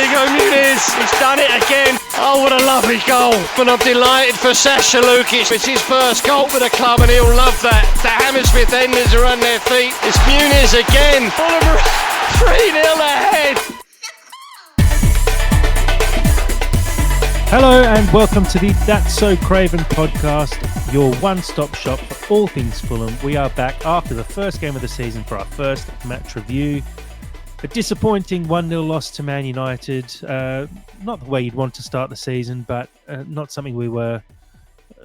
Diego Muniz, he's done it again. Oh, what a lovely goal. And I'm delighted for Sasha Lukic. It's his first goal for the club and he'll love that. The Hammersmith enders are on their feet. It's Muniz again. Fulham 3-0 ahead. Hello and welcome to the That's So Craven podcast, your one-stop shop for all things Fulham. We are back after the first game of the season for our first match review. A disappointing 1-0 loss to Man United. Not the way you'd want to start the season, but not something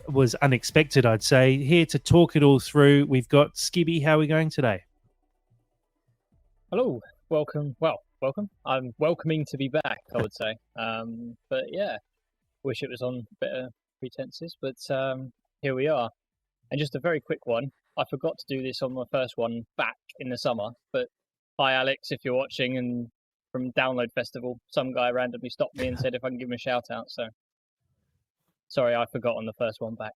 was unexpected, I'd say. Here to talk it all through, we've got Skibby. How are we going today? Hello, welcome. Well, welcome. I'm welcoming to be back, I would say. But yeah, wish it was on better pretenses, but here we are. And just a very quick one. I forgot to do this on my first one back in the summer, but hi Alex, if you're watching, and from Download Festival, some guy randomly stopped me and said if I can give him a shout out. So sorry, I forgot on the first one back.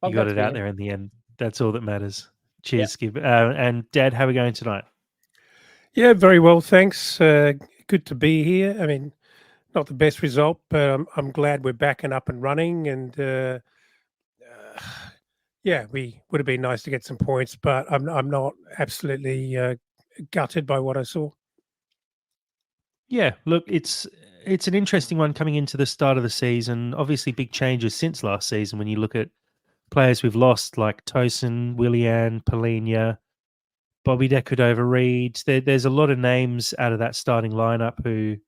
You got it out there in the end. That's all that matters. Cheers, Skib. And Dad, how are we going tonight? Yeah, very well, thanks. Good to be here. I mean, not the best result, but I'm glad we're back and up and running. And yeah, we would have been nice to get some points, but I'm not absolutely gutted by what I saw. Yeah, look, it's an interesting one coming into the start of the season. Obviously, big changes since last season when you look at players we've lost like Tosin, Willian, Polina, Bobby Decordova-Reid. There's a lot of names out of that starting lineup who,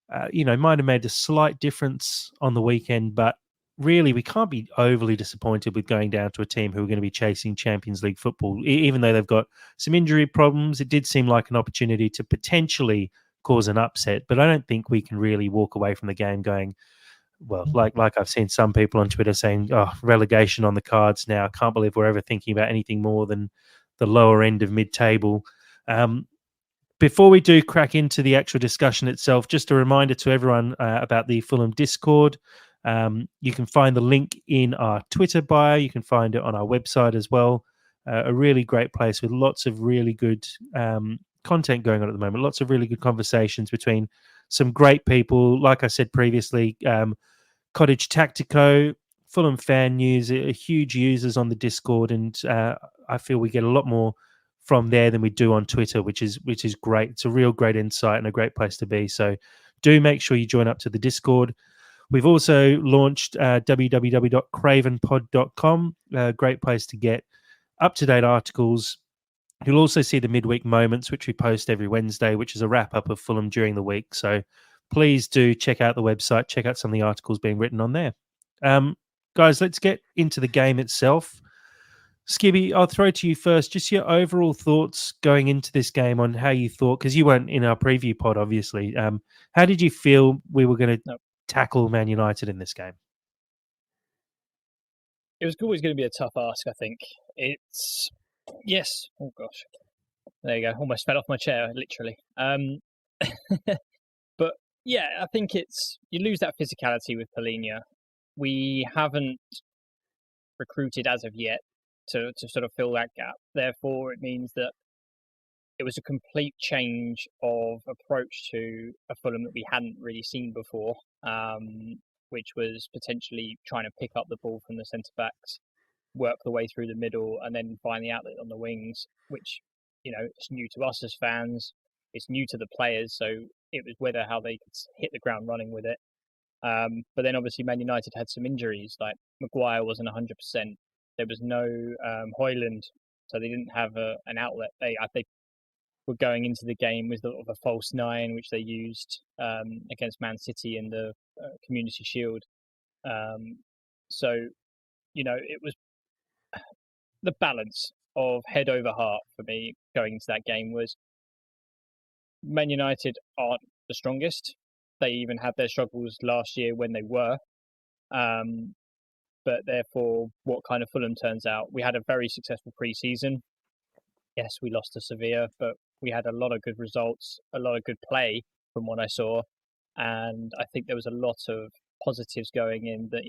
might have made a slight difference on the weekend, but really we can't be overly disappointed with going down to a team who are going to be chasing Champions League football. Even though they've got some injury problems, it did seem like an opportunity to potentially cause an upset, but I don't think we can really walk away from the game going, well, like I've seen some people on Twitter saying, oh, relegation on the cards now. I can't believe we're ever thinking about anything more than the lower end of mid-table. Before we do crack into the actual discussion itself, just a reminder to everyone about the Fulham Discord. You can find the link in our Twitter bio. You can find it on our website as well. A really great place with lots of really good content going on at the moment. Lots of really good conversations between some great people. Like I said previously, Cottage Tactico, Fulham Fan News are huge users on the Discord, and I feel we get a lot more from there than we do on Twitter, which is great. It's a real great insight and a great place to be. So do make sure you join up to the Discord. We've also launched www.cravenpod.com, a great place to get up-to-date articles. You'll also see the midweek moments, which we post every Wednesday, which is a wrap-up of Fulham during the week. So please do check out the website, check out some of the articles being written on there. Guys, let's get into the game itself. Skibby, I'll throw to you first. Just your overall thoughts going into this game on how you thought, because you weren't in our preview pod, obviously. How did you feel we were going to tackle Man United in this game? It was always going to be a tough ask, I think. Yes. Oh, gosh. There you go. Almost fell off my chair, literally. But, yeah, I think you lose that physicality with Polina. We haven't recruited as of yet to sort of fill that gap. Therefore, it means that it was a complete change of approach to a Fulham that we hadn't really seen before, which was potentially trying to pick up the ball from the centre-backs, work the way through the middle, and then find the outlet on the wings, which, it's new to us as fans. It's new to the players, so it was whether how they could hit the ground running with it. But then obviously Man United had some injuries, like Maguire wasn't 100%. There was no Højlund, so they didn't have an outlet. They were going into the game with sort of a false nine, which they used against Man City in the Community Shield. So, it was the balance of head over heart for me going into that game was Man United aren't the strongest. They even had their struggles last year when they were. But therefore, what kind of Fulham turns out? We had a very successful pre-season. Yes, we lost to Sevilla, but we had a lot of good results, a lot of good play from what I saw. And I think there was a lot of positives going in that,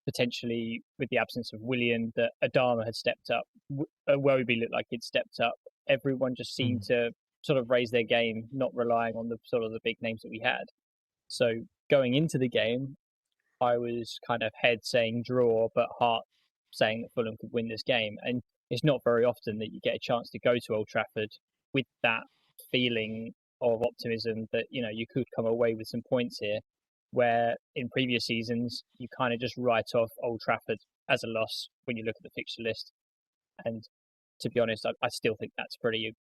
potentially with the absence of Willian, that Adama had stepped up. Welby looked like he'd stepped up. Everyone just seemed to sort of raise their game, not relying on the sort of the big names that we had. So going into the game, I was kind of head saying draw, but heart saying that Fulham could win this game. And it's not very often that you get a chance to go to Old Trafford with that feeling of optimism that, you know, you could come away with some points here, where in previous seasons you kind of just write off Old Trafford as a loss when you look at the fixture list. And to be honest, I still think that's pretty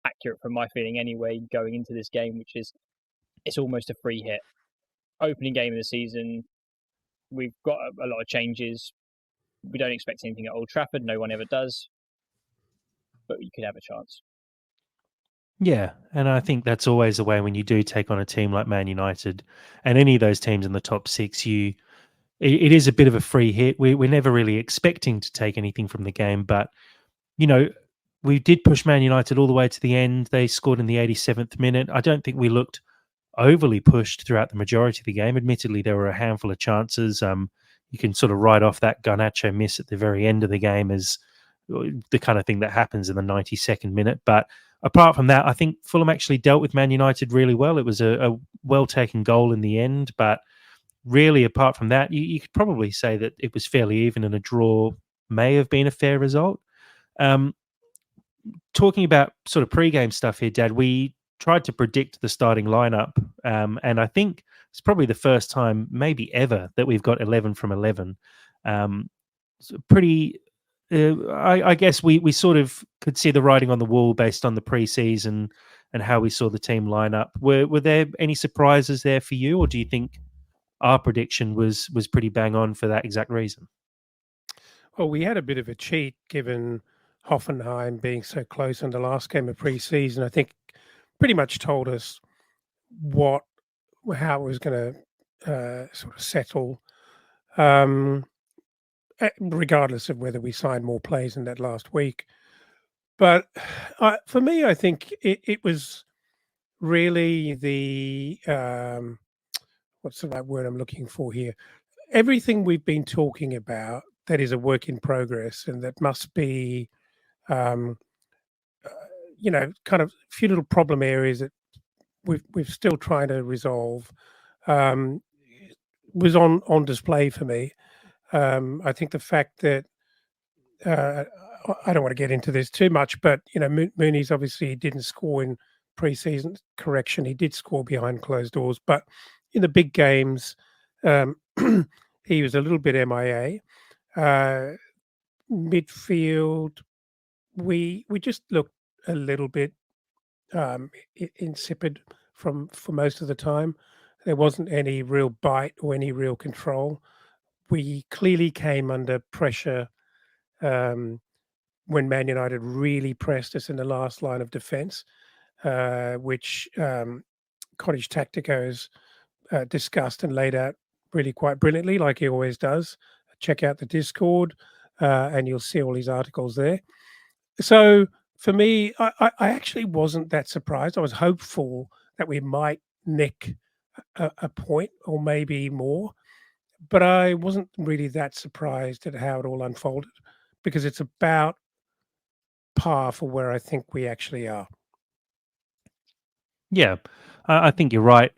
accurate from my feeling anyway, going into this game, which is it's almost a free hit. Opening game of the season, we've got a lot of changes. We don't expect anything at Old Trafford. No one ever does. But you could have a chance. Yeah, and I think that's always the way when you do take on a team like Man United and any of those teams in the top six. It is a bit of a free hit. We're never really expecting to take anything from the game, but you know, we did push Man United all the way to the end. They scored in the 87th minute. I don't think we looked overly pushed throughout the majority of the game. Admittedly, there were a handful of chances. You can sort of write off that Garnacho miss at the very end of the game as the kind of thing that happens in the 92nd minute. But apart from that, I think Fulham actually dealt with Man United really well. It was a well-taken goal in the end, but really, apart from that, you could probably say that it was fairly even and a draw may have been a fair result. Talking about sort of pre-game stuff here, Dad, we tried to predict the starting lineup, and I think it's probably the first time, maybe ever, that we've got 11 from 11. Pretty, I guess we sort of could see the writing on the wall based on the pre-season and how we saw the team line up. Were there any surprises there for you, or do you think our prediction was pretty bang on for that exact reason? Well, we had a bit of a cheat given Hoffenheim being so close in the last game of pre-season. I think pretty much told us how it was going to sort of settle, regardless of whether we signed more players in that last week. But for me, I think it was really the what's the right word I'm looking for here? Everything we've been talking about that is a work in progress and that must be, kind of a few little problem areas that we've still trying to resolve, was on display for me. I think the fact that I don't want to get into this too much, but Mooney's obviously didn't score in pre-season. Correction, he did score behind closed doors, but in the big games, he was a little bit MIA. Midfield, we just looked a little bit insipid for most of the time. There wasn't any real bite or any real control. We clearly came under pressure when Man United really pressed us in the last line of defence, which Cottage Tacticos discussed and laid out really quite brilliantly, like he always does. Check out the Discord, and you'll see all his articles there. So for me, I actually wasn't that surprised. I was hopeful that we might nick a point or maybe more, but I wasn't really that surprised at how it all unfolded because it's about par for where I think we actually are. Yeah, I think you're right.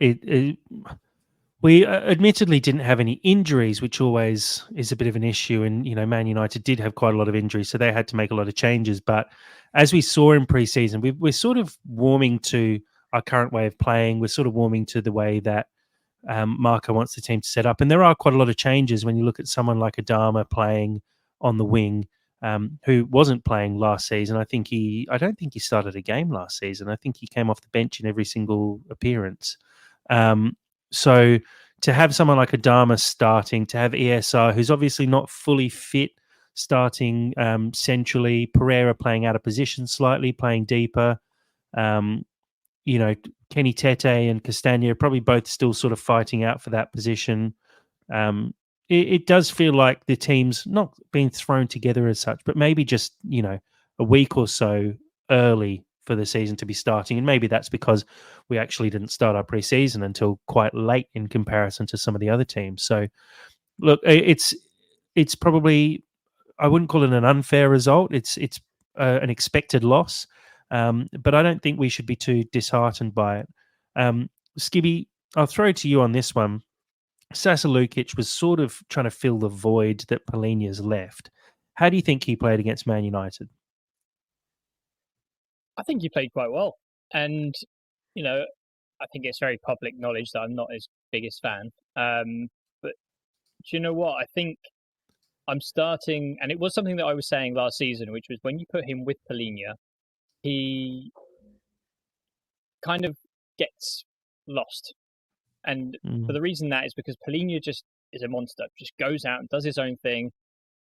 We admittedly didn't have any injuries, which always is a bit of an issue. And, Man United did have quite a lot of injuries, so they had to make a lot of changes. But as we saw in pre-season, we're sort of warming to our current way of playing. We're sort of warming to the way that Marco wants the team to set up. And there are quite a lot of changes when you look at someone like Adama playing on the wing, who wasn't playing last season. I don't think he started a game last season. I think he came off the bench in every single appearance. So to have someone like Adama starting, to have ESR, who's obviously not fully fit, starting centrally, Pereira playing out of position slightly, playing deeper, Kenny Tete and Castagna are probably both still sort of fighting out for that position. It does feel like the team's not being thrown together as such, but maybe just, a week or so early for the season to be starting. And maybe that's because we actually didn't start our pre-season until quite late in comparison to some of the other teams. So look, it's probably, I wouldn't call it an unfair result. It's an expected loss. But I don't think we should be too disheartened by it. Skibby, I'll throw it to you on this one. Sasa Lukic was sort of trying to fill the void that Polina's left. How do you think he played against Man United? I think he played quite well. And, you know, I think it's very public knowledge that I'm not his biggest fan. But do you know what? I think I'm starting, and it was something that I was saying last season, which was when you put him with Polina, he kind of gets lost. And for the reason that is because Polina just is a monster, just goes out and does his own thing,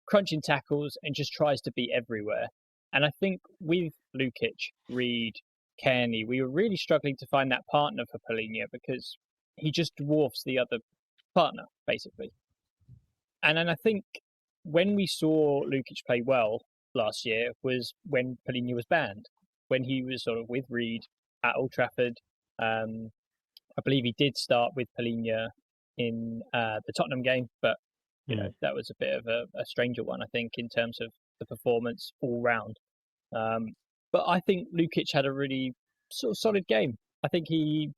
crunching tackles, and just tries to be everywhere. And I think with Lukic, Reed, Kearney, we were really struggling to find that partner for Polina because he just dwarfs the other partner, basically. And then I think when we saw Lukic play well last year was when Polina was banned, when he was sort of with Reed at Old Trafford. I believe he did start with Polina in the Tottenham game, but you know that was a bit of a stranger one, I think, in terms of the performance all round. But I think Lukic had a really sort of solid game. I think he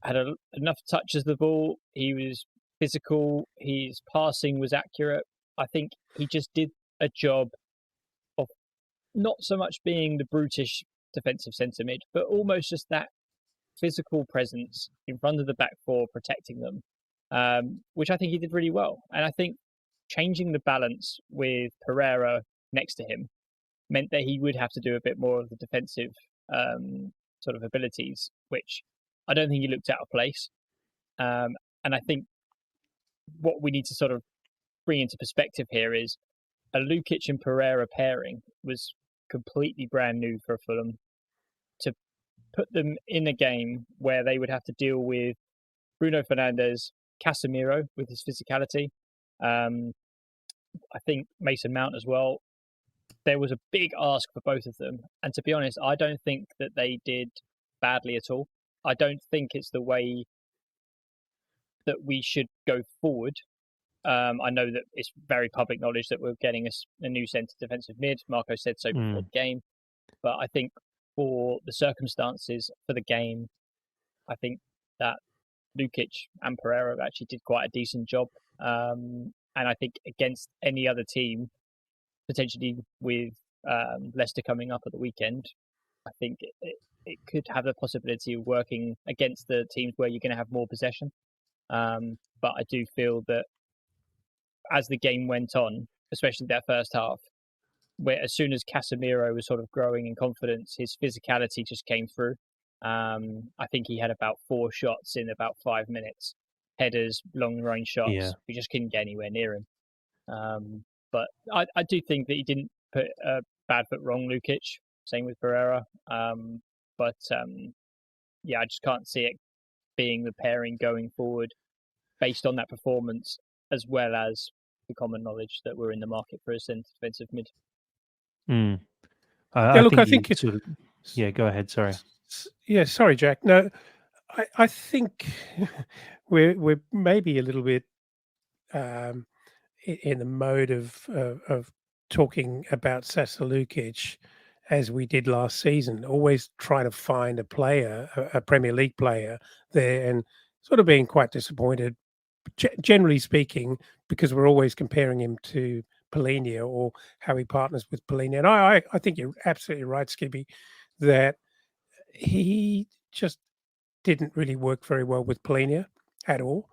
had enough touches of the ball. He was physical. His passing was accurate. I think he just did a job of not so much being the brutish defensive centre mid, but almost just that physical presence in front of the back four, protecting them, which I think he did really well. And I think changing the balance with Pereira next to him meant that he would have to do a bit more of the defensive sort of abilities, which I don't think he looked out of place. And I think what we need to sort of bring into perspective here is a Lukic and Pereira pairing was completely brand new for Fulham. To put them in a game where they would have to deal with Bruno Fernandes, Casemiro with his physicality, I think Mason Mount as well. There was a big ask for both of them. And to be honest, I don't think that they did badly at all. I don't think it's the way that we should go forward. I know that it's very public knowledge that we're getting a new centre defensive mid. Marco said so before the game. But I think for the circumstances for the game, I think that Lukic and Pereira actually did quite a decent job. And I think against any other team, potentially with Leicester coming up at the weekend, I think it could have the possibility of working against the teams where you're going to have more possession. But I do feel that as the game went on, especially that first half, where as soon as Casemiro was sort of growing in confidence, his physicality just came through. I think he had about 4 shots in about 5 minutes, headers, long range shots. Yeah. We just couldn't get anywhere near him. But I do think that he didn't put a bad foot wrong, Lukic. Same with Pereira. But I just can't see it being the pairing going forward based on that performance, as well as the common knowledge that we're in the market for a centre defensive mid. I think it's... Yeah, go ahead. Sorry. Yeah, sorry, Jack. No, I think we're maybe a little bit in the mode of talking about Sasa Lukic as we did last season, always trying to find a player, a Premier League player there, and sort of being quite disappointed, generally speaking, because we're always comparing him to Polina or how he partners with Polina. And I think you're absolutely right, Skibby, that he just didn't really work very well with Polina at all.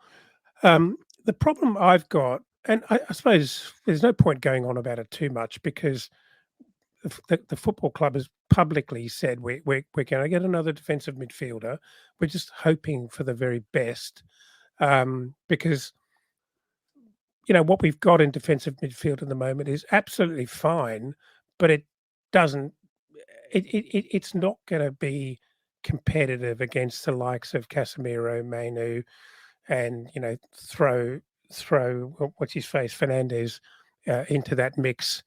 The problem I've got, and I suppose there's no point going on about it too much, because the football club has publicly said we're going to get another defensive midfielder. We're just hoping for the very best, because what we've got in defensive midfield at the moment is absolutely fine, but it doesn't. It's not going to be competitive against the likes of Casemiro, Manu, and throw what's his face, Fernandes, into that mix.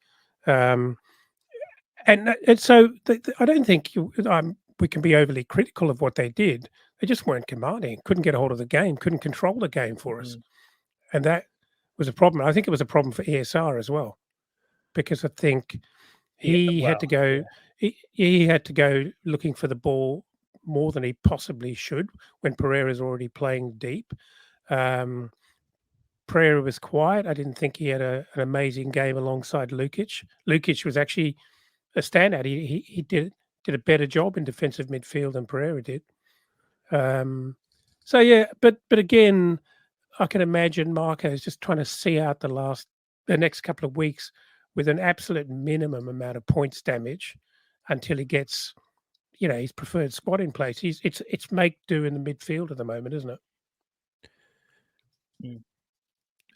And so I don't think we can be overly critical of what they did. They just weren't commanding, couldn't get a hold of the game, couldn't control the game for us. And that was a problem. I think it was a problem for ESR as well, because I think he had to go. he had to go looking for the ball more than he possibly should when Pereira's already playing deep. Pereira was quiet. I didn't think he had an amazing game alongside Lukic. Lukic was actually a standout. He did a better job in defensive midfield than Pereira did. So yeah, but again, I can imagine Marco is just trying to see out the next couple of weeks with an absolute minimum amount of points damage until he gets, his preferred squad in place. It's make do in the midfield at the moment, isn't it?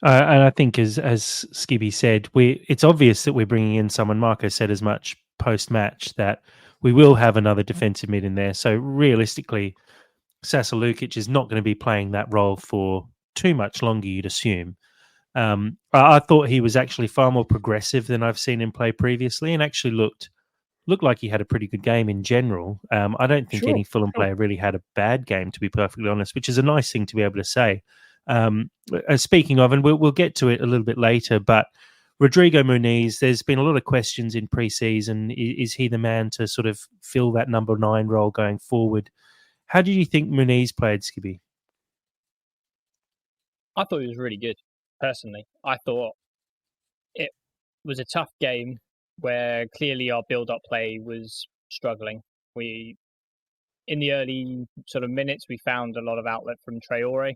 And I think, as Skibby said, it's obvious that we're bringing in someone. Marco said as much post match that we will have another defensive mid in there. So realistically, Sasa Lukic is not going to be playing that role for too much longer, you'd assume. I thought he was actually far more progressive than I've seen him play previously, and actually looked like he had a pretty good game in general. I don't think any Fulham player really had a bad game, to be perfectly honest, which is a nice thing to be able to say. Speaking of, and we'll get to it a little bit later, but Rodrigo Muniz, there's been a lot of questions in pre-season. Is he the man to sort of fill that number 9 role going forward? How did you think Muniz played, Skibby? I thought he was really good, personally. I thought it was a tough game where clearly our build-up play was struggling. In the early sort of minutes, we found a lot of outlet from Traore.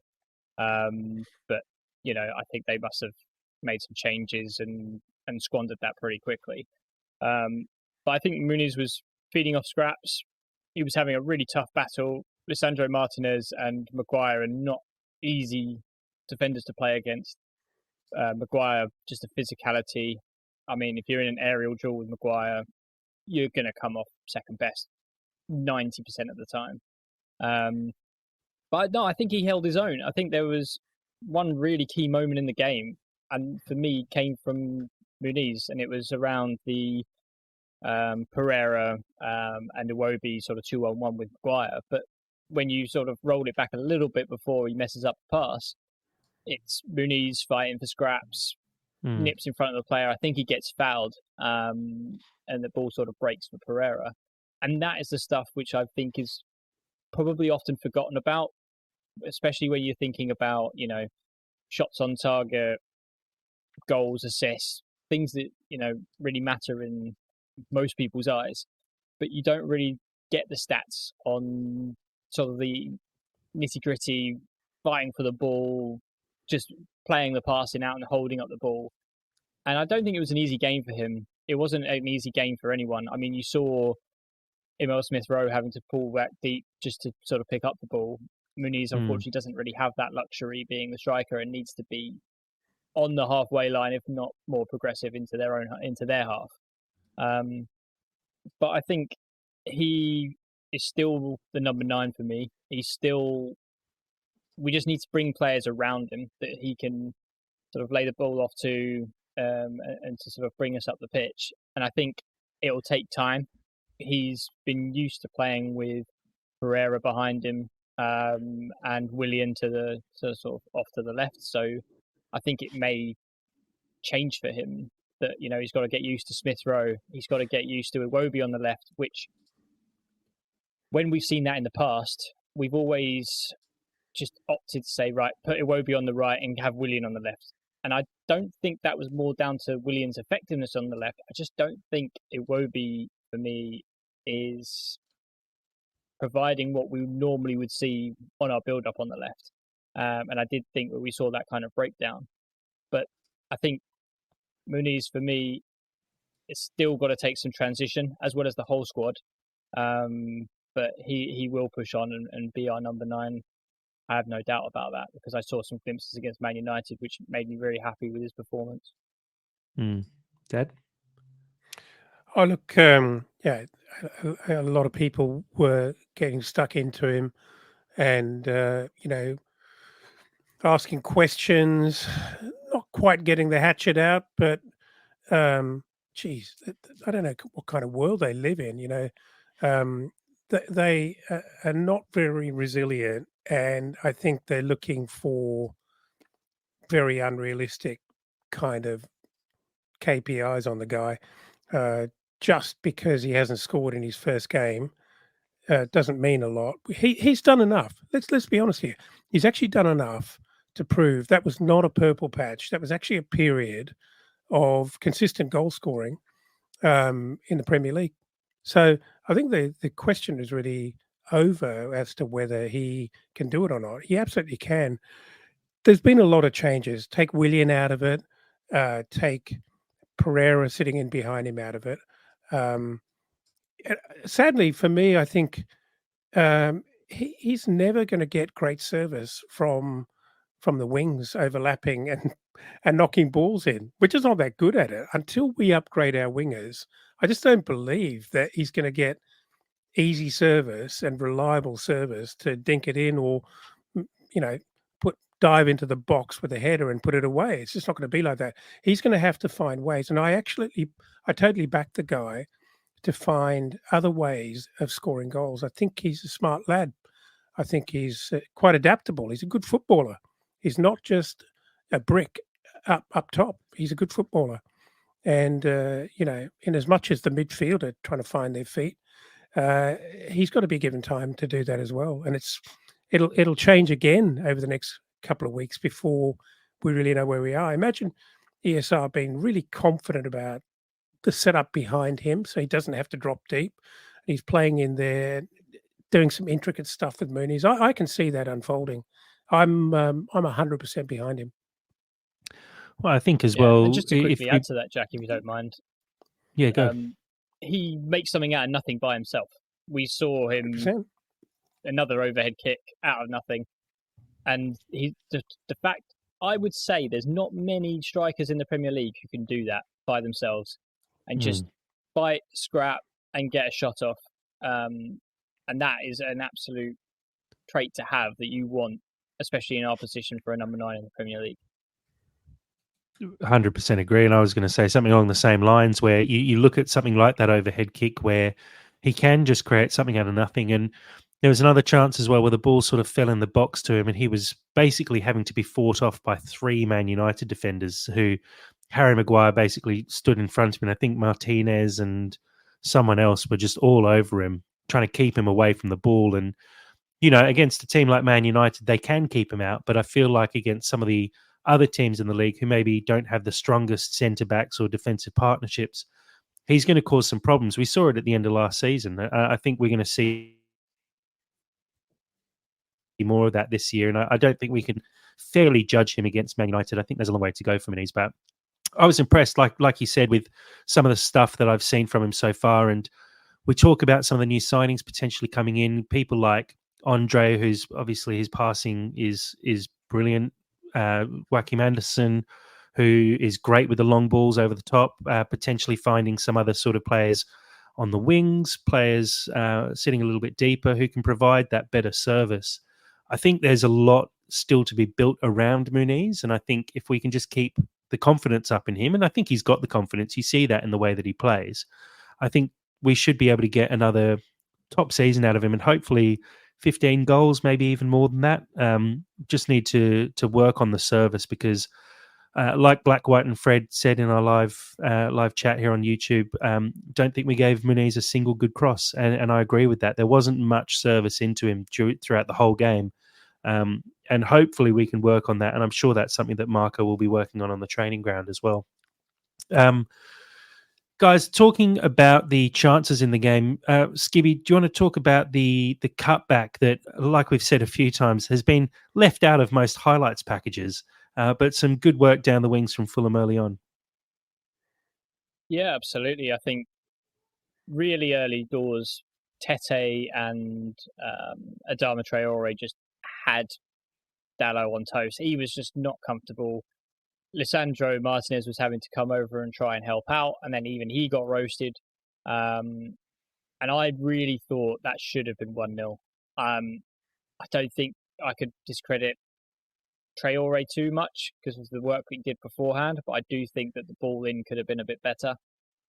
But, I think they must have made some changes and squandered that pretty quickly. But I think Muniz was feeding off scraps. He was having a really tough battle. Lisandro Martinez and Maguire are not easy defenders to play against. Maguire, just a physicality. I mean, if you're in an aerial duel with Maguire, you're going to come off second best 90% of the time. But no, I think he held his own. I think there was one really key moment in the game, and for me, came from Muniz, and it was around the Pereira and Iwobi sort of 2-on-1 with Maguire. But when you sort of roll it back a little bit before he messes up the pass, it's Muniz fighting for scraps, nips in front of the player. I think he gets fouled, and the ball sort of breaks for Pereira. And that is the stuff which I think is probably often forgotten about, especially when you're thinking about, shots on target, goals, assists, things that, really matter in most people's eyes. But you don't really get the stats on sort of the nitty gritty, fighting for the ball, just playing the passing out and holding up the ball. And I don't think it was an easy game for him. It wasn't an easy game for anyone. I mean, you saw Emil Smith-Rowe having to pull back deep just to sort of pick up the ball. Muniz, unfortunately, doesn't really have that luxury being the striker and needs to be on the halfway line, if not more progressive into their half. But I think he is still the number 9 for me. We just need to bring players around him that he can sort of lay the ball off to and to sort of bring us up the pitch. And I think it'll take time. He's been used to playing with Pereira behind him and Willian to sort of off to the left. So I think it may change for him that, he's got to get used to Smith-Rowe. He's got to get used to Iwobi on the left, which when we've seen that in the past, we've always just opted to say, right, put Iwobi on the right and have Willian on the left. And I don't think that was more down to Willian's effectiveness on the left. I just don't think Iwobi, for me, is providing what we normally would see on our build-up on the left. And I did think that we saw that kind of breakdown. But I think Muniz, for me, is still got to take some transition, as well as the whole squad. But he will push on and be our number 9. I have no doubt about that, because I saw some glimpses against Man United, which made me very happy with his performance. Dad? Oh, look, yeah, a lot of people were getting stuck into him and, asking questions, not quite getting the hatchet out, but, geez, I don't know what kind of world they live in, They are not very resilient, and I think they're looking for very unrealistic kind of KPIs on the guy. just because he hasn't scored in his first game doesn't mean a lot. He's done enough. Let's be honest here. He's actually done enough to prove that was not a purple patch. That was actually a period of consistent goal scoring in the Premier League. So I think the question is really over as to whether he can do it or not. He absolutely can. There's been a lot of changes. Take Willian out of it. Take Pereira sitting in behind him out of it. Um, Sadly for me, I think he's never going to get great service from the wings overlapping and knocking balls in. We're just not that good at it. Until we upgrade our wingers, I just don't believe that he's going to get easy service and reliable service to dink it in or you know dive into the box with a header and put it away. It's just not going to be like that. He's going to have to find ways. And I totally back the guy to find other ways of scoring goals. I think he's a smart lad. I think he's quite adaptable. He's a good footballer. He's not just a brick up top. He's a good footballer. And in as much as the midfield are trying to find their feet, he's got to be given time to do that as well. And it'll change again over the next couple of weeks before we really know where we are. Imagine ESR being really confident about the setup behind him, so he doesn't have to drop deep. He's playing in there, doing some intricate stuff with Mooney's. I can see that unfolding. I'm 100% behind him. Well, I think as well. And just to quickly add to that, Jack, if you don't mind. Yeah, go. He makes something out of nothing by himself. We saw him 100%. Another overhead kick out of nothing, and the fact, I would say there's not many strikers in the Premier League who can do that by themselves and just fight, scrap, and get a shot off. And that is an absolute trait to have that you want, especially in our position for a number 9 in the Premier League. 100% agree. And I was going to say something along the same lines where you look at something like that overhead kick where he can just create something out of nothing. And there was another chance as well where the ball sort of fell in the box to him and he was basically having to be fought off by 3 Man United defenders who Harry Maguire basically stood in front of him. And I think Martinez and someone else were just all over him, trying to keep him away from the ball. And, against a team like Man United, they can keep him out. But I feel like against some of the other teams in the league who maybe don't have the strongest centre-backs or defensive partnerships, he's going to cause some problems. We saw it at the end of last season. I think we're going to see more of that this year, and I don't think we can fairly judge him against Man United. I think there's a long way to go for Muniz, but I was impressed, like you said, with some of the stuff that I've seen from him so far. And we talk about some of the new signings potentially coming in, people like Andre, who's obviously his passing is brilliant. Joachim Anderson, who is great with the long balls over the top, potentially finding some other sort of players on the wings, players sitting a little bit deeper who can provide that better service. I think there's a lot still to be built around Muniz, and I think if we can just keep the confidence up in him, and I think he's got the confidence, you see that in the way that he plays, I think we should be able to get another top season out of him and hopefully 15 goals, maybe even more than that. Just need to work on the service because like Black, White and Fred said in our live chat here on YouTube, don't think we gave Muniz a single good cross. And I agree with that. There wasn't much service into him throughout the whole game. And hopefully we can work on that. And I'm sure that's something that Marco will be working on the training ground as well. Guys, talking about the chances in the game, Skibby, do you want to talk about the cutback that, like we've said a few times, has been left out of most highlights packages, but some good work down the wings from Fulham early on? Yeah, absolutely. I think really early doors, Tete and Adama Traore just had Dalot on toast. He was just not comfortable. Lisandro Martinez was having to come over and try and help out, and then even he got roasted. And I really thought that should have been 1-0. I don't think I could discredit Traore too much because of the work he did beforehand, but I do think that the ball in could have been a bit better.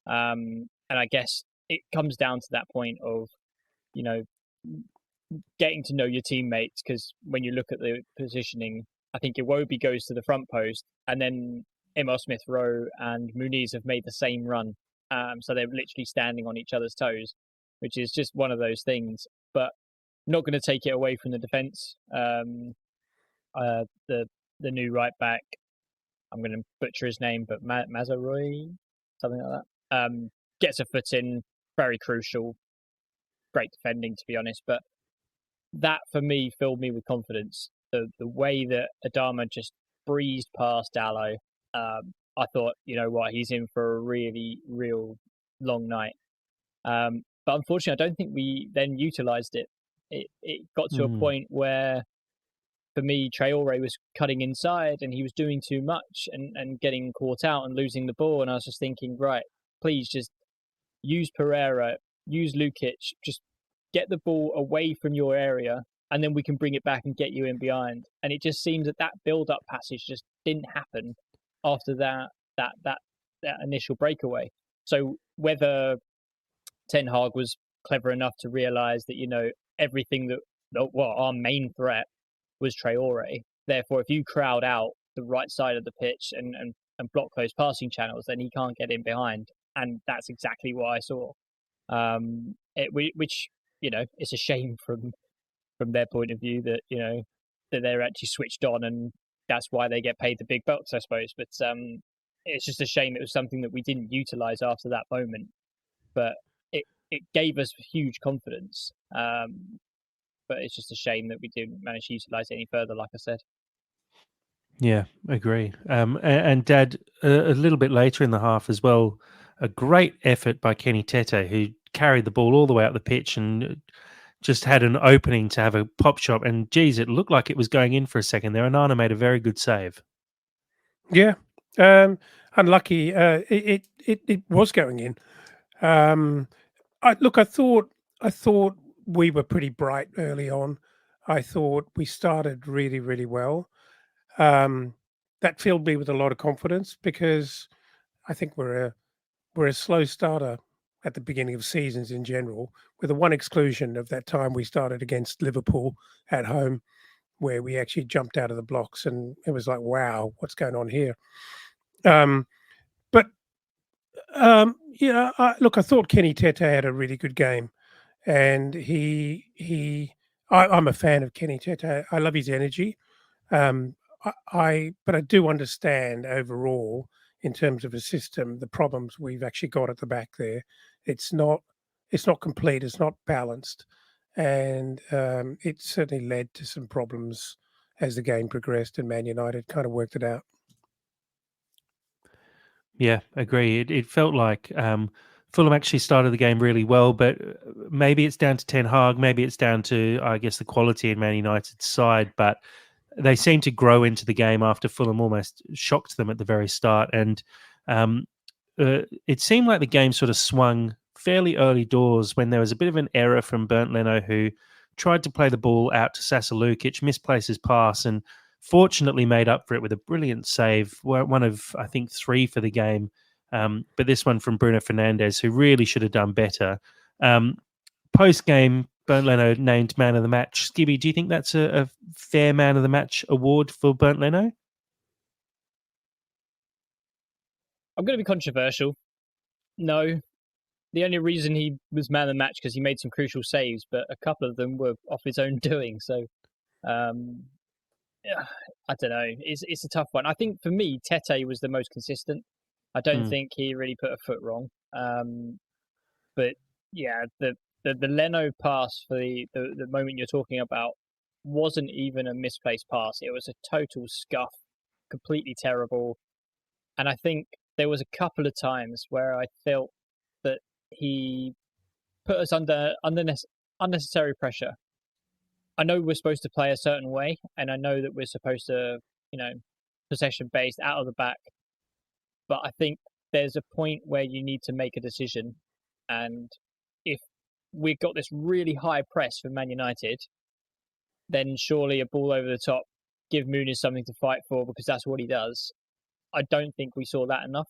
And I guess it comes down to that point of, getting to know your teammates, because when you look at the positioning, I think Iwobi goes to the front post, and then Emile Smith-Rowe and Muniz have made the same run. So they're literally standing on each other's toes, which is just one of those things. But not going to take it away from the defence. The new right back, I'm going to butcher his name, but Mazaroy, something like that, gets a foot in, very crucial, great defending, to be honest. But that, for me, filled me with confidence. The way that Adama just breezed past Dallo, I thought, you know what, he's in for a really, real long night. But unfortunately, I don't think we then utilised it. It got to a point where, for me, Traore was cutting inside and he was doing too much and getting caught out and losing the ball. And I was just thinking, right, please just use Pereira, use Lukic, just get the ball away from your area, and then we can bring it back and get you in behind. And it just seems that build-up passage just didn't happen after that initial breakaway. So whether Ten Hag was clever enough to realise that, you know, everything our main threat was Traore. Therefore, if you crowd out the right side of the pitch and block those passing channels, then he can't get in behind. And that's exactly what I saw. Which, you know, it's a shame from their point of view that, you know, that they're actually switched on, and that's why they get paid the big bucks, I suppose. But it's just a shame it was something that we didn't utilise after that moment. But it gave us huge confidence. But it's just a shame that we didn't manage to utilise it any further, like I said. Yeah, agree. And Dad, a little bit later in the half as well, a great effort by Kenny Tete, who carried the ball all the way up the pitch and just had an opening to have a pop shot. And geez, it looked like it was going in for a second there. And Nana made a very good save. Yeah, unlucky. It was going in. I thought we were pretty bright early on. I thought we started really, really well. That filled me with a lot of confidence because I think we're a slow starter at the beginning of seasons in general, with the one exclusion of that time we started against Liverpool at home, where we actually jumped out of the blocks and it was like, wow, what's going on here? But yeah, look, I thought Kenny Tete had a really good game, and I'm a fan of Kenny Tete. I love his energy. But I do understand overall, in terms of a system, the problems we've actually got at the back there. It's not complete. It's not balanced, and it certainly led to some problems as the game progressed, and Man United kind of worked it out. Yeah, agree. It felt like Fulham actually started the game really well, but maybe it's down to Ten Hag, maybe it's down to, I guess, the quality in Man United's side, but they seemed to grow into the game after Fulham almost shocked them at the very start. And it seemed like the game sort of swung fairly early doors when there was a bit of an error from Bernd Leno, who tried to play the ball out to Sasa Lukic, misplaced his pass, and fortunately made up for it with a brilliant save, one of, I think, 3 for the game. But this one from Bruno Fernandes, who really should have done better. Post-game, Bernd Leno named man of the match. Skibby, do you think that's a fair man of the match award for Bernd Leno? I'm going to be controversial. No. The only reason he was man of the match because he made some crucial saves, but a couple of them were off his own doing. So, I don't know. It's a tough one. I think for me, Tete was the most consistent. I don't think he really put a foot wrong. But yeah, the Leno pass for the moment you're talking about wasn't even a misplaced pass. It was a total scuff, completely terrible. And I think there was a couple of times where I felt that he put us under unnecessary pressure. I know we're supposed to play a certain way, and I know that we're supposed to, you know, possession based out of the back. But I think there's a point where you need to make a decision, and if we've got this really high press for Man United, then surely a ball over the top, give Muniz something to fight for because that's what he does. I don't think we saw that enough.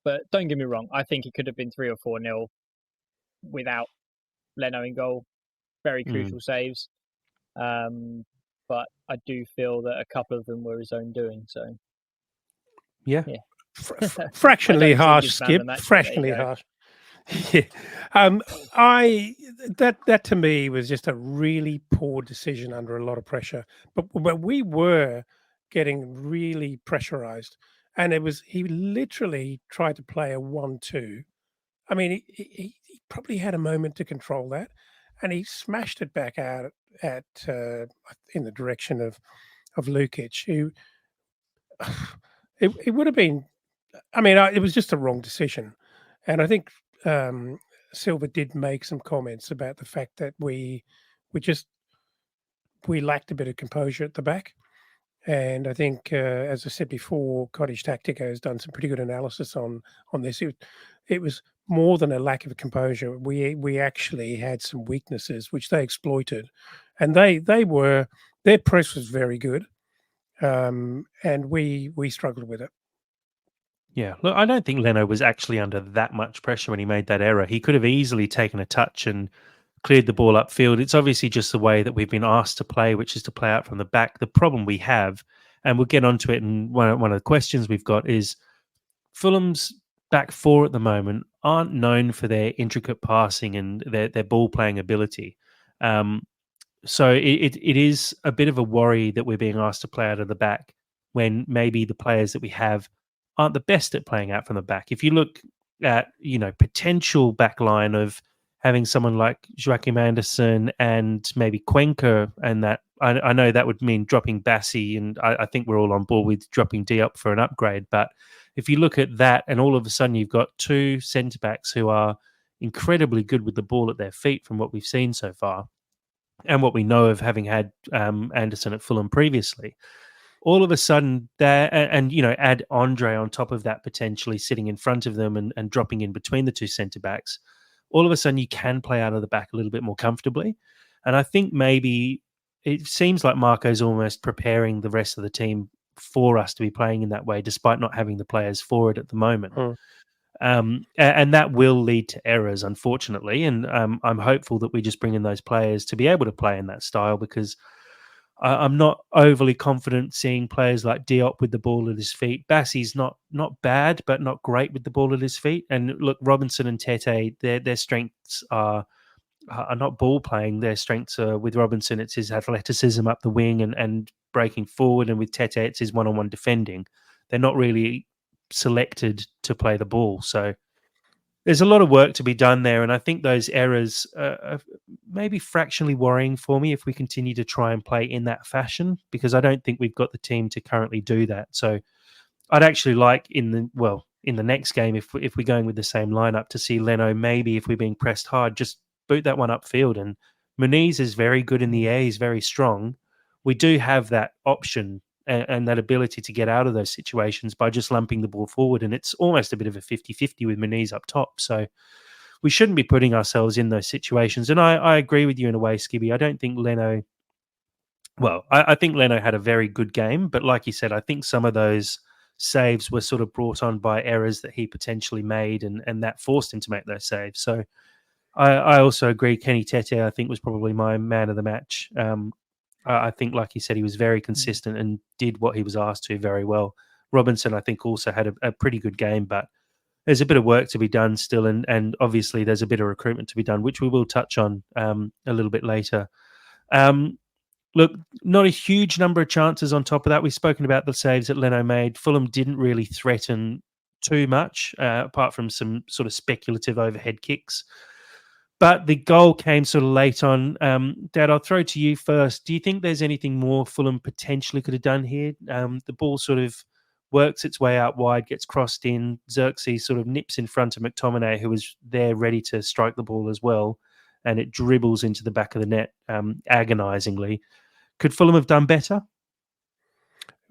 But don't get me wrong, I think it could have been 3 or 4-0 without Leno in goal. Very crucial saves. But I do feel that a couple of them were his own doing. So yeah. fractionally harsh, Biggest man Skip. of the match, but there you Fractionally go. harsh. Yeah. That to me was just a really poor decision under a lot of pressure. But we were getting really pressurized, and he literally tried to play a 1-2. I mean, he probably had a moment to control that, and he smashed it back out at in the direction of Lukic, who it would have been. I mean, it was just a wrong decision, and I think Silver did make some comments about the fact that we just we lacked a bit of composure at the back. And I think, as I said before, Cottage Tactica has done some pretty good analysis on this. It was more than a lack of composure. We actually had some weaknesses which they exploited, and their press was very good, and we struggled with it. Yeah, look, I don't think Leno was actually under that much pressure when he made that error. He could have easily taken a touch and cleared the ball upfield. It's obviously just the way that we've been asked to play, which is to play out from the back. The problem we have, and we'll get onto it, and one of the questions we've got is Fulham's back four at the moment aren't known for their intricate passing and their ball playing ability. So it is a bit of a worry that we're being asked to play out of the back when maybe the players that we have aren't the best at playing out from the back. If you look at potential back line of having someone like Joachim Anderson and maybe Cuenca, and that I know that would mean dropping Bassi, and I think we're all on board with dropping Diop for an upgrade. But if you look at that, and all of a sudden you've got two centre backs who are incredibly good with the ball at their feet from what we've seen so far and what we know of having had Anderson at Fulham previously, all of a sudden there, and add Andre on top of that, potentially sitting in front of them and dropping in between the two centre backs, all of a sudden you can play out of the back a little bit more comfortably. And I think maybe it seems like Marco's almost preparing the rest of the team for us to be playing in that way, despite not having the players for it at the moment. And that will lead to errors, unfortunately. And I'm hopeful that we just bring in those players to be able to play in that style, because I'm not overly confident seeing players like Diop with the ball at his feet. Bassi's not bad, but not great with the ball at his feet. And look, Robinson and Tete, their strengths are not ball playing. Their strengths are, with Robinson, it's his athleticism up the wing and breaking forward, and with Tete, it's his one-on-one defending. They're not really selected to play the ball. So there's a lot of work to be done there, and I think those errors are maybe fractionally worrying for me if we continue to try and play in that fashion, because I don't think we've got the team to currently do that. So I'd actually like in the next game, if we're going with the same lineup, to see Leno, maybe if we're being pressed hard, just boot that one upfield. And Muniz is very good in the air; he's very strong. We do have that option and that ability to get out of those situations by just lumping the ball forward. And it's almost a bit of a 50-50 with Muniz up top. So we shouldn't be putting ourselves in those situations. And I agree with you in a way, Skibby. I don't think Leno... Well, I think Leno had a very good game. But like you said, I think some of those saves were sort of brought on by errors that he potentially made, and that forced him to make those saves. So I also agree. Kenny Tete, I think, was probably my man of the match. I think, like you said, he was very consistent and did what he was asked to very well. Robinson, I think, also had a pretty good game, but there's a bit of work to be done still, and obviously there's a bit of recruitment to be done, which we will touch on a little bit later. Look, not a huge number of chances on top of that. We've spoken about the saves that Leno made. Fulham didn't really threaten too much, apart from some sort of speculative overhead kicks. But the goal came sort of late on. Dad, I'll throw to you first. Do you think there's anything more Fulham potentially could have done here? The ball sort of works its way out wide, gets crossed in. Xerxes sort of nips in front of McTominay, who was there ready to strike the ball as well, and it dribbles into the back of the net agonisingly. Could Fulham have done better?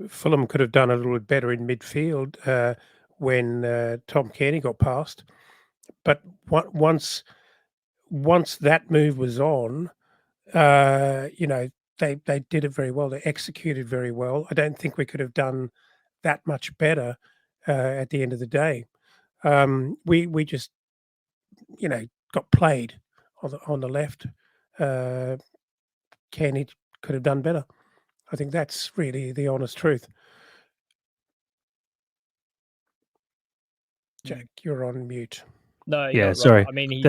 Fulham could have done a little bit better in midfield when Tom Kearney got past. But once that move was on, they did it very well. They executed very well. I don't think we could have done that much better at the end of the day. We just, got played on the left. Kenny could have done better. I think that's really the honest truth. Jack, you're on mute. No, Yeah, you're sorry. right. I mean,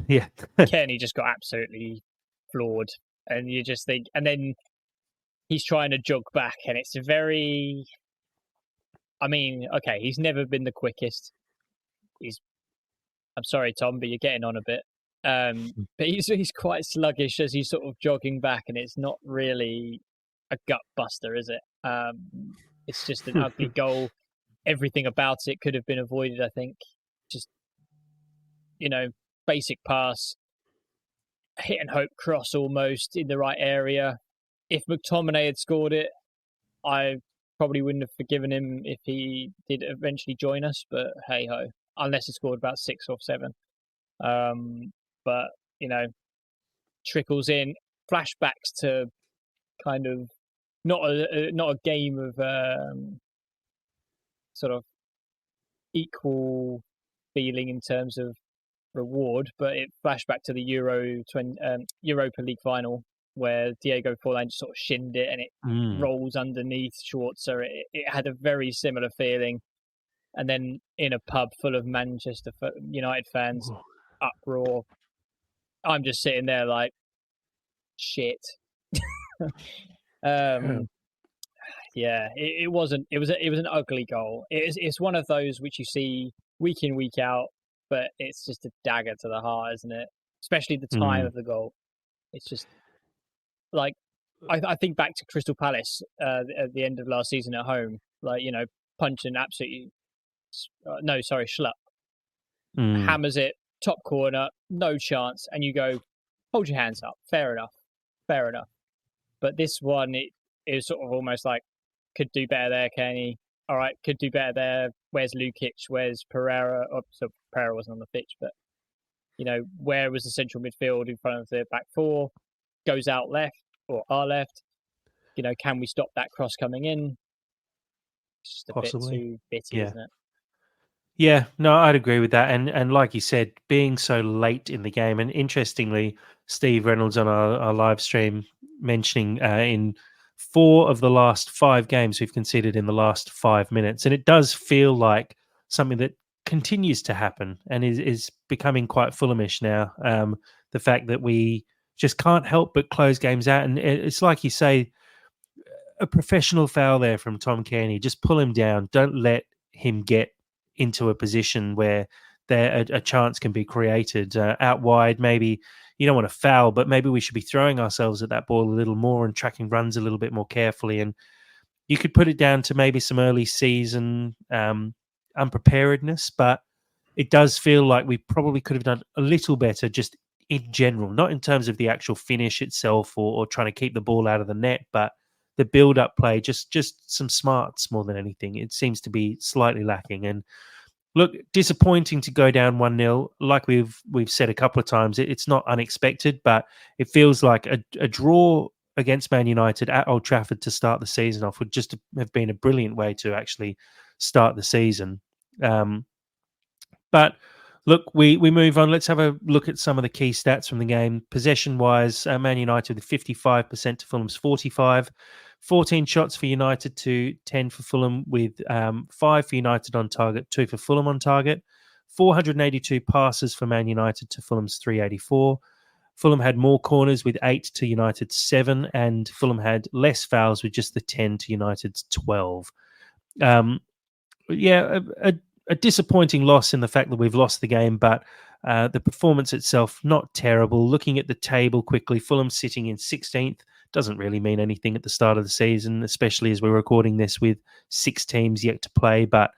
Yeah. Kenny just got absolutely floored, and you just think, and then he's trying to jog back, and it's very. I mean, okay, he's never been the quickest. I'm sorry, Tom, but you're getting on a bit. But he's quite sluggish as he's sort of jogging back, and it's not really a gut buster, is it? It's just an ugly goal. Everything about it could have been avoided, I think. Just, basic pass, hit and hope cross almost in the right area. If McTominay had scored it, I probably wouldn't have forgiven him if he did eventually join us, but hey ho, unless he scored about 6 or 7. But, trickles in, flashbacks to kind of not a game of sort of equal feeling in terms of reward, but it flashback to the Europa League final where Diego Forlan just sort of shinned it and it rolls underneath Schwarzer. It had a very similar feeling. And then in a pub full of Manchester United fans, uproar. I'm just sitting there like, shit. Yeah, it wasn't. It was an ugly goal. It's one of those which you see week in, week out, but it's just a dagger to the heart, isn't it? Especially the time of the goal. It's just like I think back to Crystal Palace at the end of last season at home, like punching absolutely Schlupp hammers it top corner, no chance, and you go, hold your hands up, fair enough. But this one, it was sort of almost like, could do better there, Kenny. All right, could do better there. Where's Lukic? Where's Pereira? Oh, so Pereira wasn't on the pitch, but where was the central midfield in front of the back four? Goes out left or our left. Can we stop that cross coming in? It's just a Possibly. bit too bitty, isn't it? Yeah, no, I'd agree with that. And like you said, being so late in the game, and interestingly, Steve Reynolds on our live stream mentioning in 4 of the last 5 games we've conceded in the last 5 minutes. And it does feel like something that continues to happen and is becoming quite Fulhamish now. The fact that we just can't help but close games out. And it's like you say, a professional foul there from Tom Kearney. Just pull him down. Don't let him get into a position where a chance can be created out wide. Maybe you don't want to foul, but maybe we should be throwing ourselves at that ball a little more and tracking runs a little bit more carefully. And you could put it down to maybe some early season unpreparedness, but it does feel like we probably could have done a little better just in general, not in terms of the actual finish itself or trying to keep the ball out of the net, but the build-up play, just some smarts more than anything. It seems to be slightly lacking. And look, disappointing to go down 1-0. Like we've said a couple of times, it's not unexpected, but it feels like a draw against Man United at Old Trafford to start the season off would just have been a brilliant way to actually start the season. But look, we move on. Let's have a look at some of the key stats from the game. Possession-wise, Man United with 55% to Fulham's 45. 14 shots for United to 10 for Fulham, with 5 for United on target, 2 for Fulham on target. 482 passes for Man United to Fulham's 384. Fulham had more corners with 8 to United's 7, and Fulham had less fouls with just the 10 to United's 12. A disappointing loss in the fact that we've lost the game, but the performance itself, not terrible. Looking at the table quickly, Fulham sitting in 16th doesn't really mean anything at the start of the season, especially as we're recording this with 6 teams yet to play. But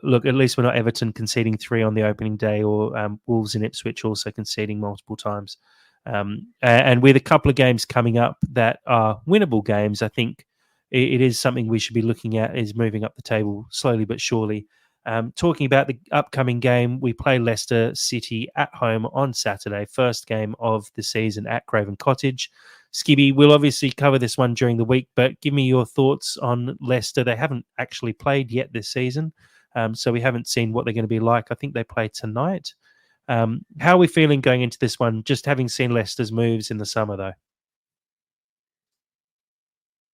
look, at least we're not Everton conceding 3 on the opening day, or Wolves and Ipswich also conceding multiple times. And with a couple of games coming up that are winnable games, I think it is something we should be looking at, is moving up the table slowly but surely. Talking about the upcoming game, we play Leicester City at home on Saturday, first game of the season at Craven Cottage. Skibby, we'll obviously cover this one during the week, but give me your thoughts on Leicester. They haven't actually played yet this season, so we haven't seen what they're going to be like. I think they play tonight. How are we feeling going into this one, just having seen Leicester's moves in the summer, though?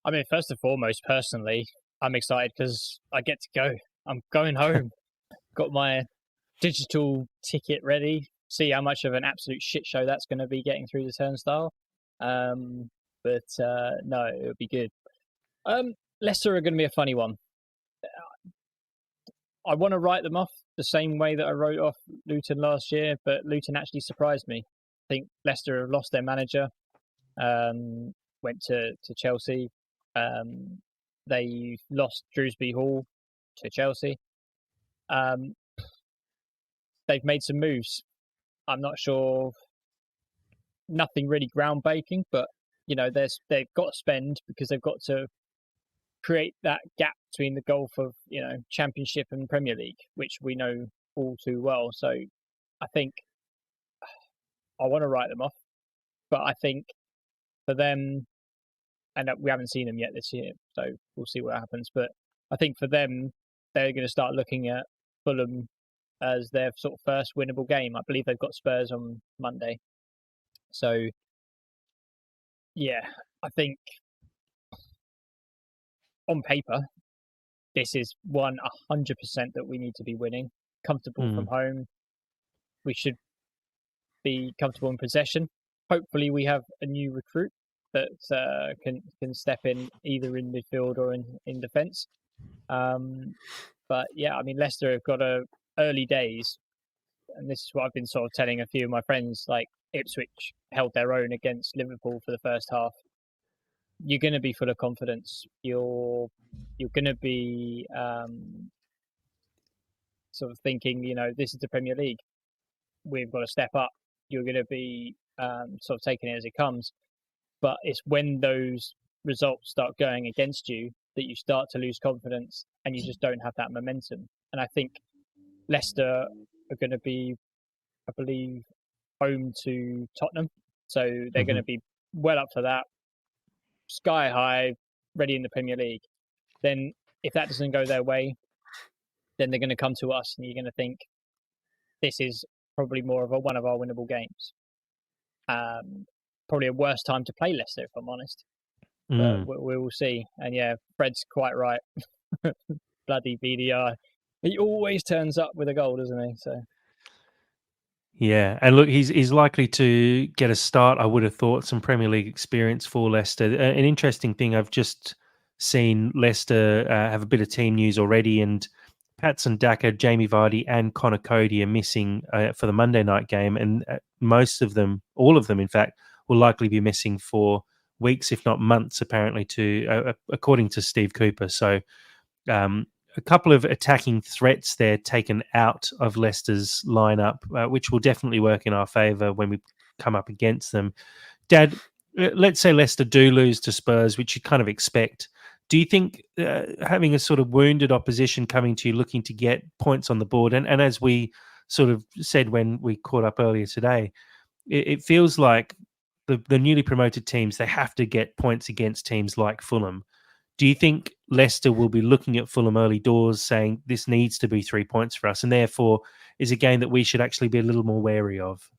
I mean, first and foremost, personally, I'm excited because I get to go. I'm going home. got my digital ticket ready. See how much of an absolute shit show that's going to be getting through the turnstile. But no, it'll be good. Leicester are going to be a funny one. I want to write them off the same way that I wrote off Luton last year, but Luton actually surprised me. I think Leicester have lost their manager, went to Chelsea. They lost Drewsbury Hall to Chelsea. They've made some moves. I'm not sure, nothing really groundbreaking, but they've got to spend because they've got to create that gap between the gulf of Championship and Premier League, which we know all too well. So I think I want to write them off, but I think for them, and we haven't seen them yet this year, so we'll see what happens. But I think for them, they're going to start looking at Fulham as their sort of first winnable game. I believe they've got Spurs on Monday. So yeah, I think on paper, this is 100% that we need to be winning. Comfortable from home. We should be comfortable in possession. Hopefully we have a new recruit that can step in either in midfield or in defence. But yeah, I mean, Leicester have got early days, and this is what I've been sort of telling a few of my friends, like Ipswich held their own against Liverpool for the first half. You're going to be full of confidence. You're going to be sort of thinking, this is the Premier League. We've got to step up. You're going to be sort of taking it as it comes. But it's when those results start going against you that you start to lose confidence and you just don't have that momentum. And I think Leicester are going to be, I believe, home to Tottenham. So they're going to be well up for that. Sky high, ready in the Premier League. Then if that doesn't go their way, then they're going to come to us and you're going to think this is probably more of one of our winnable games. Probably a worse time to play Leicester, if I'm honest. But we will see. And yeah, Fred's quite right. Bloody BDI. He always turns up with a goal, doesn't he? So yeah, and look, he's likely to get a start. I would have thought some Premier League experience for Leicester. An interesting thing, I've just seen Leicester have a bit of team news already, and Patson Daka, Jamie Vardy, and Connor Cody are missing for the Monday night game, and most of them, all of them, in fact, will likely be missing for weeks, if not months, apparently, according to Steve Cooper. So a couple of attacking threats there taken out of Leicester's lineup, which will definitely work in our favour when we come up against them. Dad, let's say Leicester do lose to Spurs, which you kind of expect. Do you think having a sort of wounded opposition coming to you, looking to get points on the board, and as we sort of said when we caught up earlier today, it feels like the newly promoted teams, they have to get points against teams like Fulham. Do you think Leicester will be looking at Fulham early doors saying this needs to be 3 points for us, and therefore is a game that we should actually be a little more wary of?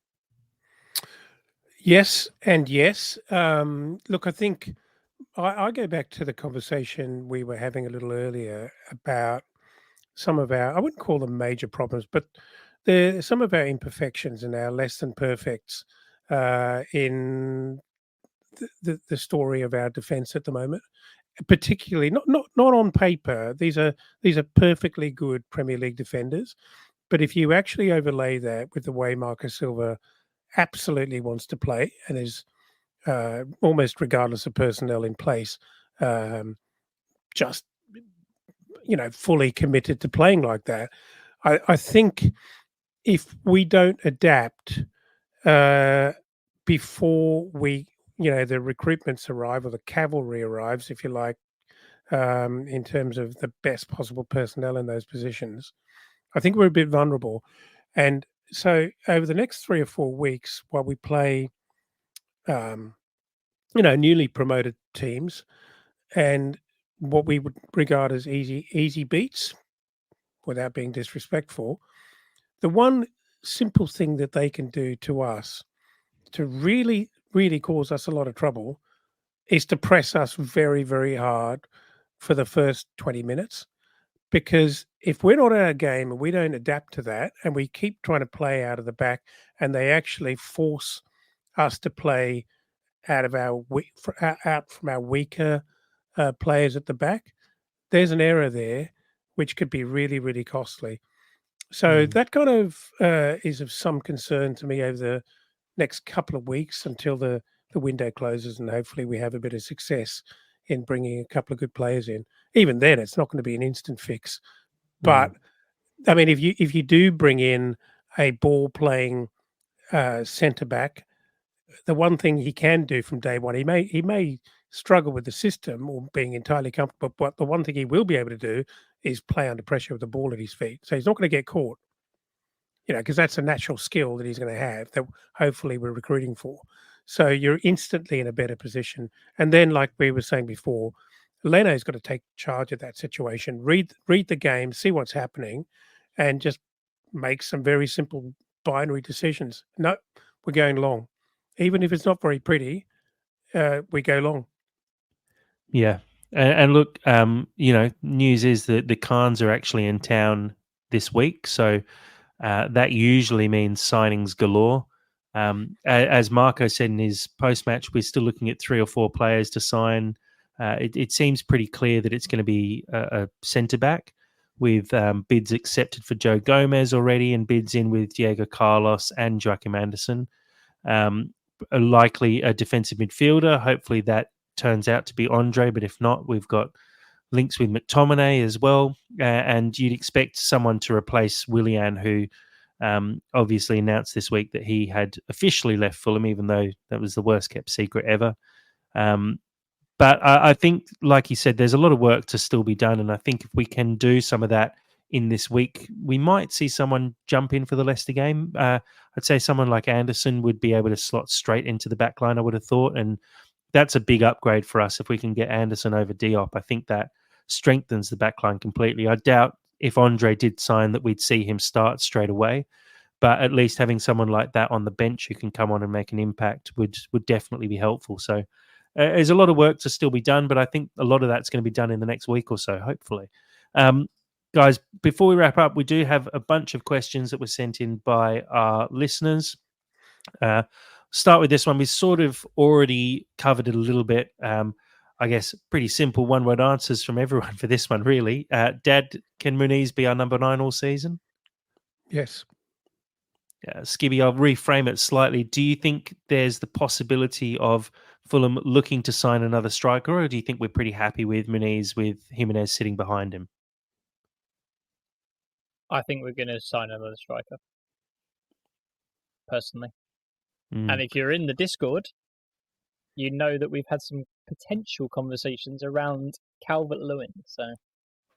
Yes and yes. Look, I think I go back to the conversation we were having a little earlier about some of our, I wouldn't call them major problems, but some of our imperfections and our less than perfects in the story of our defence at the moment. Particularly, not on paper. These are perfectly good Premier League defenders, but if you actually overlay that with the way Marcus Silva absolutely wants to play and is almost regardless of personnel in place, just fully committed to playing like that, I think if we don't adapt before we the recruitments arrive or the cavalry arrives, if you like, in terms of the best possible personnel in those positions, I think we're a bit vulnerable. And so over the next 3 or 4 weeks, while we play, newly promoted teams and what we would regard as easy beats, without being disrespectful, the one simple thing that they can do to us to really, really cause us a lot of trouble is to press us very, very hard for the first 20 minutes. because if we're not in our game and we don't adapt to that and we keep trying to play out of the back and they actually force us to play out of our out from our weaker players at the back, there's an error there which could be really, really costly. So that kind of is of some concern to me over the next couple of weeks until the window closes, and hopefully we have a bit of success in bringing a couple of good players in. Even then, it's not going to be an instant fix. But I mean, if you do bring in a ball playing centre back, the one thing he can do from day one, he may struggle with the system or being entirely comfortable, but the one thing he will be able to do is play under pressure with the ball at his feet. So he's not going to get caught, because that's a natural skill that he's going to have that hopefully we're recruiting for. So you're instantly in a better position. And then, like we were saying before, Leno's got to take charge of that situation, read the game, see what's happening, and just make some very simple binary decisions. No, we're going long. Even if it's not very pretty, we go long. Yeah. And look, news is that the Khans are actually in town this week. So that usually means signings galore. As Marco said in his post-match, we're still looking at 3 or 4 players to sign. It seems pretty clear that it's going to be a centre-back with bids accepted for Joe Gomez already and bids in with Diego Carlos and Joachim Anderson. Likely a defensive midfielder. Hopefully that turns out to be Andre, but if not, we've got links with McTominay as well. And you'd expect someone to replace Willian, who obviously announced this week that he had officially left Fulham, even though that was the worst kept secret ever. But I think, like you said, there's a lot of work to still be done. And I think if we can do some of that in this week, we might see someone jump in for the Leicester game. I'd say someone like Anderson would be able to slot straight into the back line, I would have thought. And that's a big upgrade for us. If we can get Anderson over Diop, I think that strengthens the back line completely. I doubt if Andre did sign that we'd see him start straight away. But at least having someone like that on the bench who can come on and make an impact would definitely be helpful. So there's a lot of work to still be done, but I think a lot of that's going to be done in the next week or so, hopefully. Guys, before we wrap up, we do have a bunch of questions that were sent in by our listeners. Start with this one. We sort of already covered it a little bit. I guess pretty simple one-word answers from everyone for this one, really. Dad, can Muniz be our number 9 all season? Yes. Skibby, I'll reframe it slightly. Do you think there's the possibility of Fulham looking to sign another striker, or do you think we're pretty happy with Muniz with Jimenez sitting behind him? I think we're going to sign another striker, personally. And if you're in the Discord, you know that we've had some potential conversations around Calvert-Lewin. So,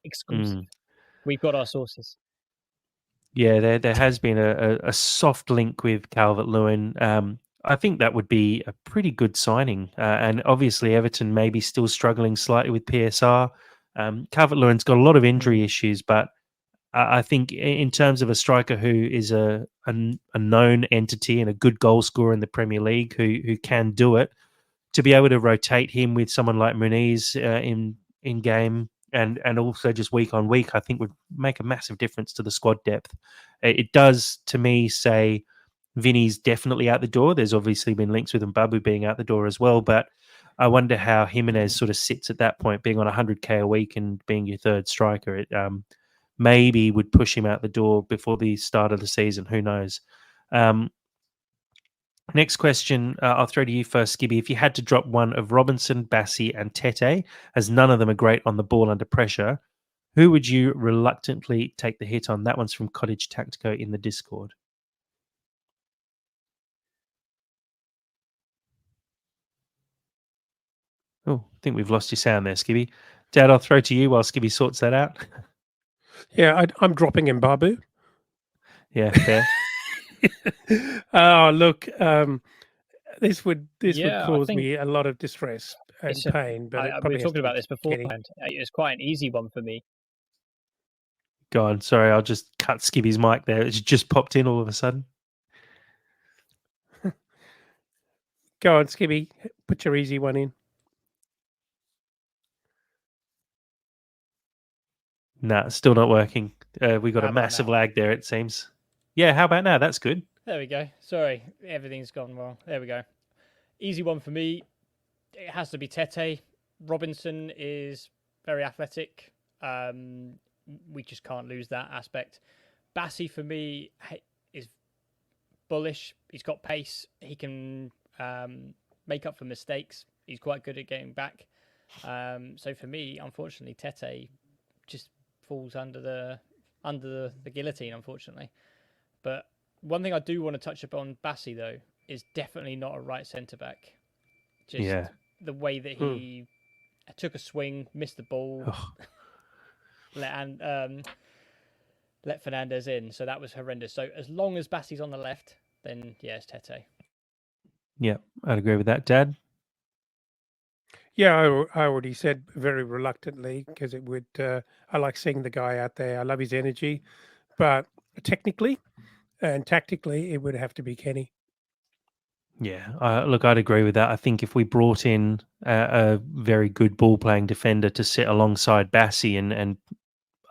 exclusive. We've got our sources. Yeah, there has been a soft link with Calvert-Lewin. I think that would be a pretty good signing. And obviously, Everton may be still struggling slightly with PSR. Calvert-Lewin's got a lot of injury issues, but I think in terms of a striker who is a known entity and a good goal scorer in the Premier League who can do it, to be able to rotate him with someone like Muniz in game and also just week on week, I think would make a massive difference to the squad depth. It does, to me, say Vinny's definitely out the door. There's obviously been links with Mbabu being out the door as well, but I wonder how Jimenez sort of sits at that point, being on 100k a week and being your third striker. It maybe would push him out the door before the start of the season. Who knows? Next question, I'll throw to you first, Skibby. If you had to drop one of Robinson, Bassi, and Tete, as none of them are great on the ball under pressure, who would you reluctantly take the hit on? That one's from Cottage Tactico in the Discord. Oh, I think we've lost your sound there, Skibby. Dad, I'll throw to you while Skibby sorts that out. Yeah, I'm dropping Mbabu. Yeah, fair. Oh, look, this would Yeah, cause me a lot of distress and pain. But we were talking about this beforehand. It's quite an easy one for me. Go on. Sorry, I'll just cut Skibby's mic there. It's just popped in all of a sudden. Go on, Skibby. Put your easy one in. Nah, still not working. We got How a about massive now? lag there, it seems. Yeah, how about now? That's good. There we go. Sorry, everything's gone wrong. There we go. Easy one for me. It has to be Tete. Robinson is very athletic. We just can't lose that aspect. Bassi for me is bullish. He's got pace. He can make up for mistakes. He's quite good at getting back. So for me, unfortunately, Tete just falls under the guillotine, unfortunately. But one thing I do want to touch upon Bassi though is definitely not a right centre back. Just Yeah. the way that he took a swing, missed the ball, Oh, let Fernandez in. So that was horrendous. So as long as Bassi's on the left, then yeah, it's Tete. yeah, I'd agree with that, Dad. Yeah, I already said very reluctantly because it would. I like seeing the guy out there. I love his energy, but technically and tactically, it would have to be Kenny. Yeah, look, I'd agree with that. I think if we brought in a very good ball playing defender to sit alongside Bassi, and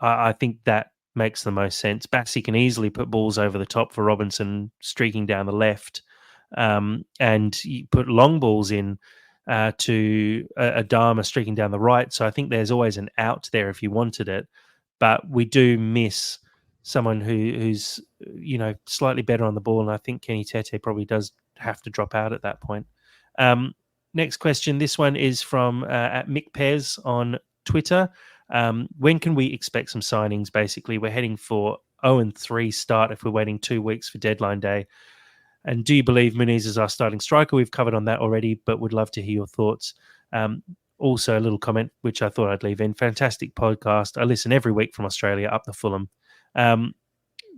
I think that makes the most sense. Bassi can easily put balls over the top for Robinson streaking down the left, and you put long balls in to Adama streaking down the right. So I think there's always an out there if you wanted it, but we do miss someone who's slightly better on the ball, and I think Kenny Tete probably does have to drop out at that point. Next question. This one is from at Mick Pez on Twitter. When can we expect some signings? Basically, we're heading for 0-3 start if we're waiting 2 weeks for deadline day. And do you believe Muniz is our starting striker? We've covered on that already, but would love to hear your thoughts. Also, a little comment, which I thought I'd leave in. Fantastic podcast. I listen every week from Australia up the Fulham.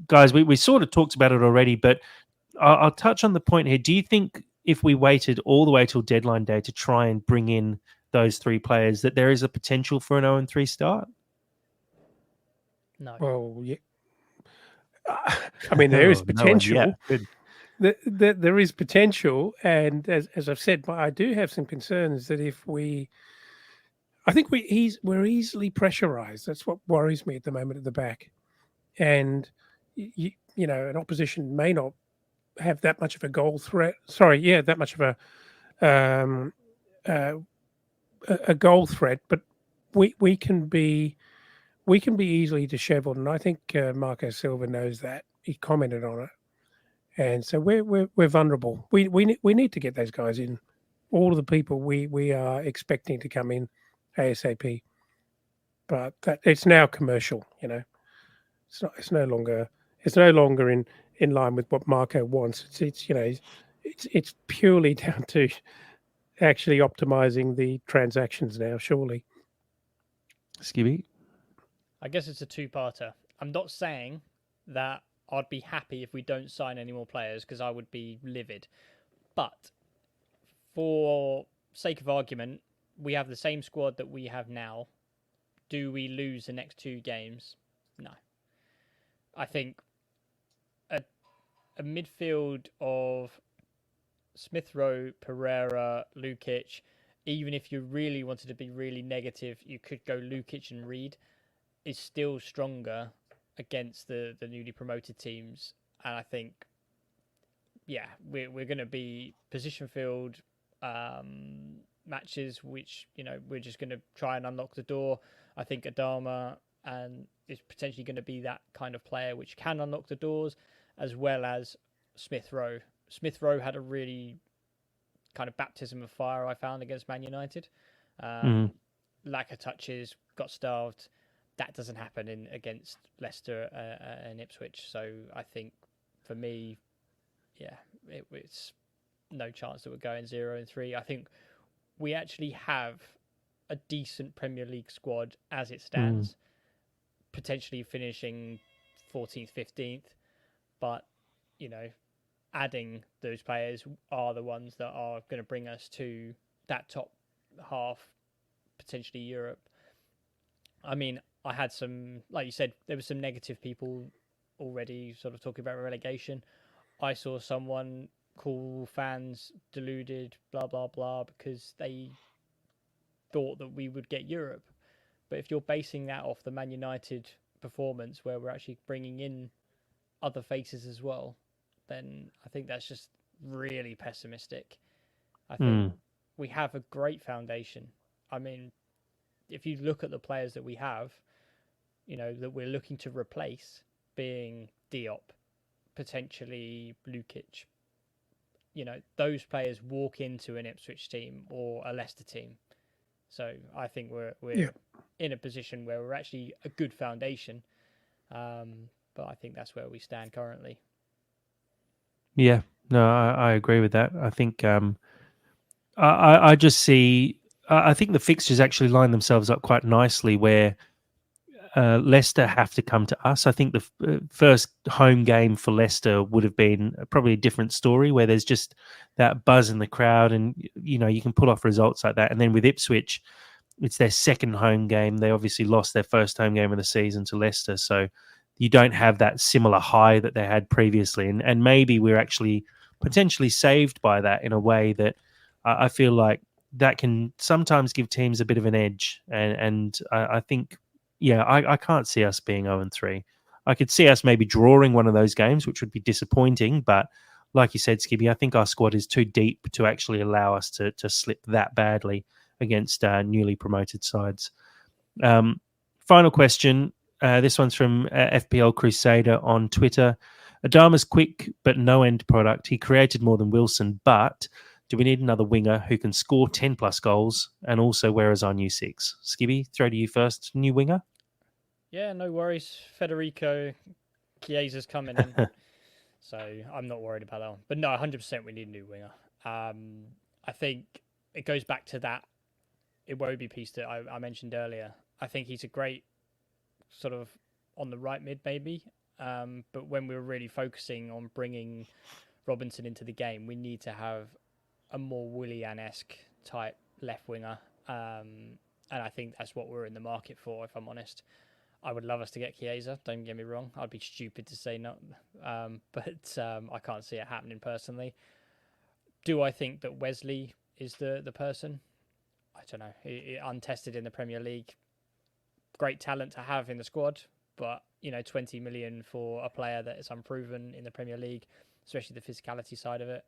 Guys, we sort of talked about it already, but I'll touch on the point here. Do you think if we waited all the way till deadline day to try and bring in those 3 players, that there is a potential for an 0-3 start? No. Well, yeah. I mean, there is No one yet. potential. Good. There is potential, and as I've said, I do have some concerns that if I think we're easily pressurized. That's what worries me at the moment at the back, and an opposition may not have that much of a goal threat. Sorry, yeah, that much of a goal threat, but we can be easily dishevelled, and I think Marco Silva knows that. He commented on it, and so we're vulnerable. We need to get those guys in. All of the people we are expecting to come in ASAP, but that it's now commercial. It's no longer in line with what Marco wants. It's purely down to actually optimizing the transactions now. Surely, Skibby? I guess it's a two-parter. I'm not saying that I'd be happy if we don't sign any more players because I would be livid. But for sake of argument, we have the same squad that we have now. Do we lose the next 2 games? No. I think a midfield of Smith Rowe, Pereira, Lukic, even if you really wanted to be really negative, you could go Lukic and Reed, is still stronger against the newly promoted teams. And I think, yeah, we're going to be position filled matches, which, we're just going to try and unlock the door. I think Adama and is potentially going to be that kind of player which can unlock the doors, as well as Smith Rowe. Smith Rowe had a really kind of baptism of fire, I found, against Man United. Lack of touches, got starved. That doesn't happen against Leicester and Ipswich. So I think for me, yeah, it's no chance that we're going 0-3. I think we actually have a decent Premier League squad as it stands, potentially finishing 14th, 15th. But, adding those players are the ones that are going to bring us to that top half, potentially Europe. I mean, I had some, like you said, there were some negative people already sort of talking about relegation. I saw someone call fans deluded, blah, blah, blah, because they thought that we would get Europe. But if you're basing that off the Man United performance, where we're actually bringing in other faces as well, then I think that's just really pessimistic. I think we have a great foundation. I mean, if you look at the players that we have, that we're looking to replace, being Diop, potentially Lukic, those players walk into an Ipswich team or a Leicester team. So I think we're in a position where we're actually a good foundation. But I think that's where we stand currently. Yeah, no, I agree with that. I think I just see. I think the fixtures actually line themselves up quite nicely where Leicester have to come to us. I think the first home game for Leicester would have been probably a different story where there's just that buzz in the crowd and, you can pull off results like that. And then with Ipswich, it's their second home game. They obviously lost their first home game of the season to Leicester. So you don't have that similar high that they had previously. And maybe we're actually potentially saved by that in a way that I feel like that can sometimes give teams a bit of an edge. And I think, I can't see us being 0-3. I could see us maybe drawing one of those games, which would be disappointing. But like you said, Skibby, I think our squad is too deep to actually allow us to slip that badly against newly promoted sides. Final question. This one's from FPL Crusader on Twitter. Adama's quick but no end product. He created more than Wilson, but do we need another winger who can score 10 plus goals? And also, where is our new 6? Skibby, throw to you first. New winger? Yeah, no worries. Federico Chiesa's coming in. So I'm not worried about that one. But no, 100% we need a new winger. I think it goes back to that Iwobi piece that I mentioned earlier. I think he's a great sort of on the right mid maybe. But when we're really focusing on bringing Robinson into the game, we need to have a more Willian-esque type left winger. And I think that's what we're in the market for, if I'm honest. I would love us to get Chiesa, don't get me wrong. I'd be stupid to say no. But I can't see it happening personally. Do I think that Wesley is the person? I don't know. Untested in the Premier League. Great talent to have in the squad. But, 20 million for a player that is unproven in the Premier League, especially the physicality side of it,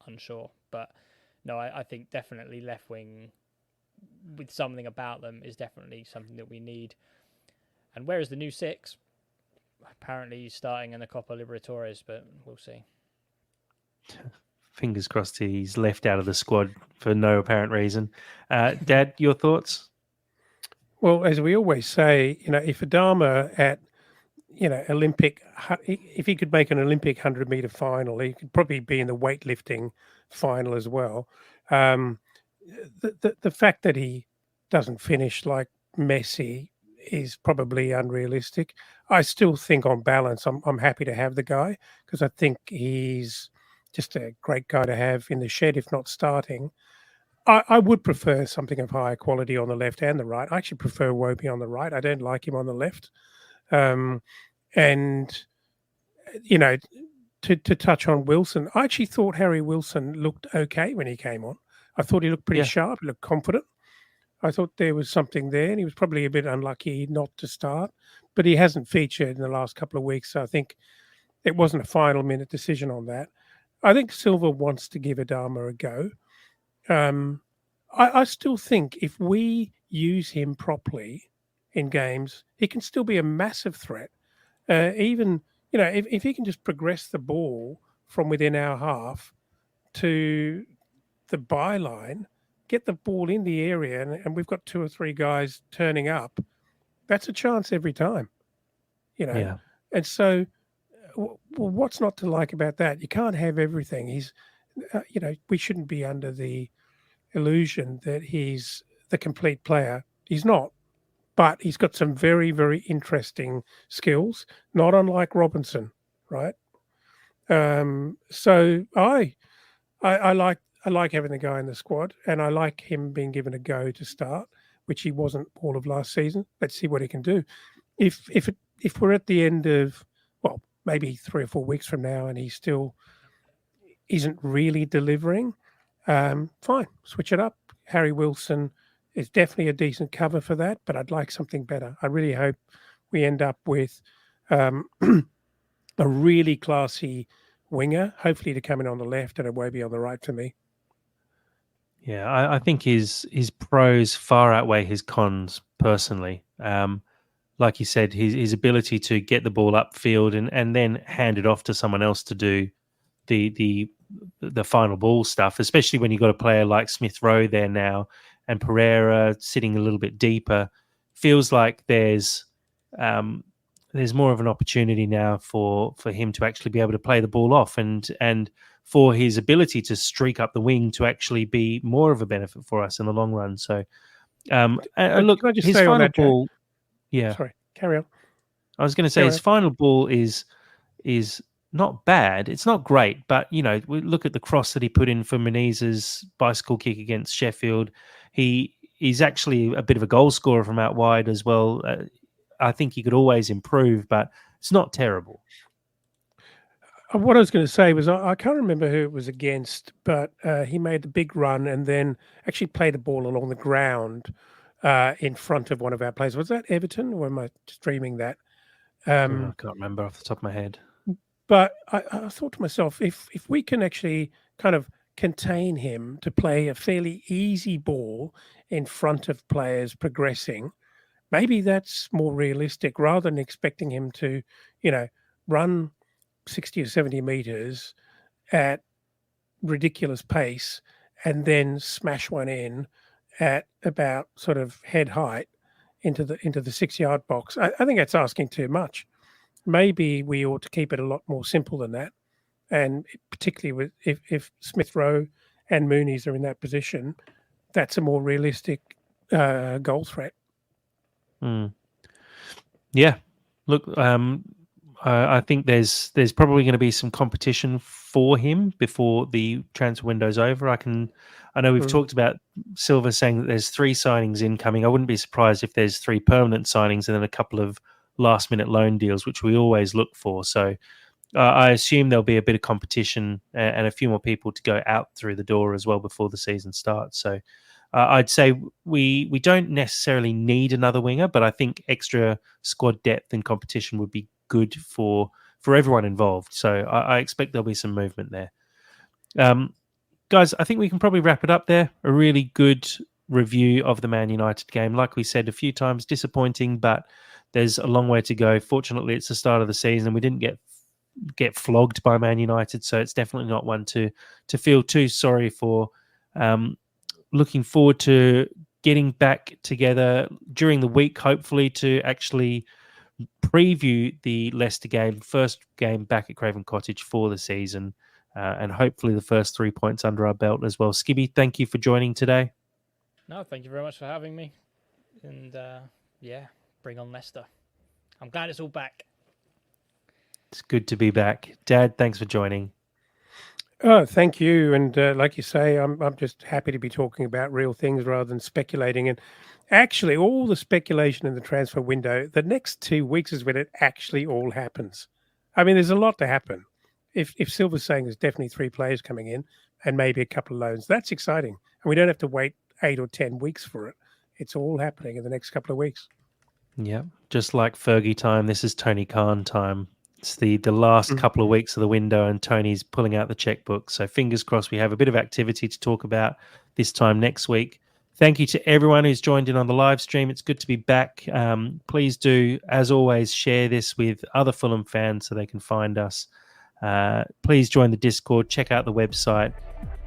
unsure. But no, I think definitely left wing with something about them is definitely something that we need. And where is the new 6? Apparently he's starting in the Copa Libertadores, but we'll see. Fingers crossed he's left out of the squad for no apparent reason. Dad, your thoughts? Well, as we always say, if Adama at, Olympic, if he could make an Olympic 100-meter final, he could probably be in the weightlifting final as well. The fact that he doesn't finish like Messi is probably unrealistic. I still think on balance, I'm happy to have the guy because I think he's just a great guy to have in the shed, if not starting. I would prefer something of higher quality on the left and the right. I actually prefer Wobie on the right. I don't like him on the left. And, to touch on Wilson, I actually thought Harry Wilson looked okay when he came on. I thought he looked pretty sharp. He looked confident. I thought there was something there, and he was probably a bit unlucky not to start, but he hasn't featured in the last couple of weeks. So I think it wasn't a final minute decision on that. I think Silva wants to give Adama a go. I still think if we use him properly in games, he can still be a massive threat. Even, if he can just progress the ball from within our half to the byline, get the ball in the area, and we've got 2 or 3 guys turning up, that's a chance every time, Yeah. And so, what's not to like about that? You can't have everything. He's, we shouldn't be under the illusion that he's the complete player. He's not, but he's got some very, very interesting skills, not unlike Robinson, right? So I like having the guy in the squad, and I like him being given a go to start, which he wasn't all of last season. Let's see what he can do. If we're at the end of, well, maybe 3 or 4 weeks from now, and he still isn't really delivering, fine, switch it up. Harry Wilson is definitely a decent cover for that, but I'd like something better. I really hope we end up with a really classy winger, hopefully to come in on the left and Iwobi on the right for me. Yeah, I think his pros far outweigh his cons personally. Like you said, his ability to get the ball upfield and then hand it off to someone else to do the final ball stuff, especially when you've got a player like Smith Rowe there now and Pereira sitting a little bit deeper, feels like there's more of an opportunity now for him to actually be able to play the ball off and for his ability to streak up the wing to actually be more of a benefit for us in the long run. So, and look, Can I just his say on final that, Jack? ball. Yeah, Sorry, carry on. I was going to say Carry his on. final ball is not bad. It's not great, but we look at the cross that he put in for Menezes' bicycle kick against Sheffield. He's actually a bit of a goal scorer from out wide as well. I think he could always improve, but it's not terrible. What I was going to say was I can't remember who it was against, but he made the big run and then actually played the ball along the ground in front of one of our players. Was that Everton, or am I streaming that? I can't remember off the top of my head. But I thought to myself, if we can actually kind of contain him to play a fairly easy ball in front of players progressing, maybe that's more realistic rather than expecting him to, run 60 or 70 meters at ridiculous pace and then smash one in at about sort of head height into the 6-yard box. I think that's asking too much. Maybe we ought to keep it a lot more simple than that. And particularly with if Smith Rowe and Mooney's are in that position, that's a more realistic goal threat. Yeah. Look, I think there's probably going to be some competition for him before the transfer window's over. I know we've talked about Silva saying that there's 3 signings incoming. I wouldn't be surprised if there's 3 permanent signings and then a couple of last-minute loan deals, which we always look for. So I assume there'll be a bit of competition and a few more people to go out through the door as well before the season starts. So I'd say we don't necessarily need another winger, but I think extra squad depth and competition would be good for everyone involved. So I expect there'll be some movement there. Guys, I think we can probably wrap it up there. A really good review of the Man United game. Like we said a few times, disappointing, but there's a long way to go. Fortunately, it's the start of the season. We didn't get flogged by Man United, so it's definitely not one to feel too sorry for. Looking forward to getting back together during the week, hopefully, to actually preview the Leicester game, first game back at Craven Cottage for the season, and hopefully the first 3 points under our belt as well. Skibby, thank you for joining today. No, thank you very much for having me. And bring on Leicester. I'm glad it's all back. It's good to be back. Dad, thanks for joining. Oh, thank you. And like you say, I'm just happy to be talking about real things rather than speculating. And actually, all the speculation in the transfer window, the next 2 weeks is when it actually all happens. I mean, there's a lot to happen. If Silver's saying there's definitely 3 players coming in and maybe a couple of loans, that's exciting. And we don't have to wait 8 or 10 weeks for it. It's all happening in the next couple of weeks. Yeah, just like Fergie time, this is Tony Khan time. It's the last couple of weeks of the window and Tony's pulling out the checkbook. So fingers crossed we have a bit of activity to talk about this time next week. Thank you to everyone who's joined in on the live stream. It's good to be back. Please do, as always, share this with other Fulham fans so they can find us. Please join the Discord, check out the website.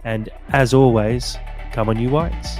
And as always, come on you Whites.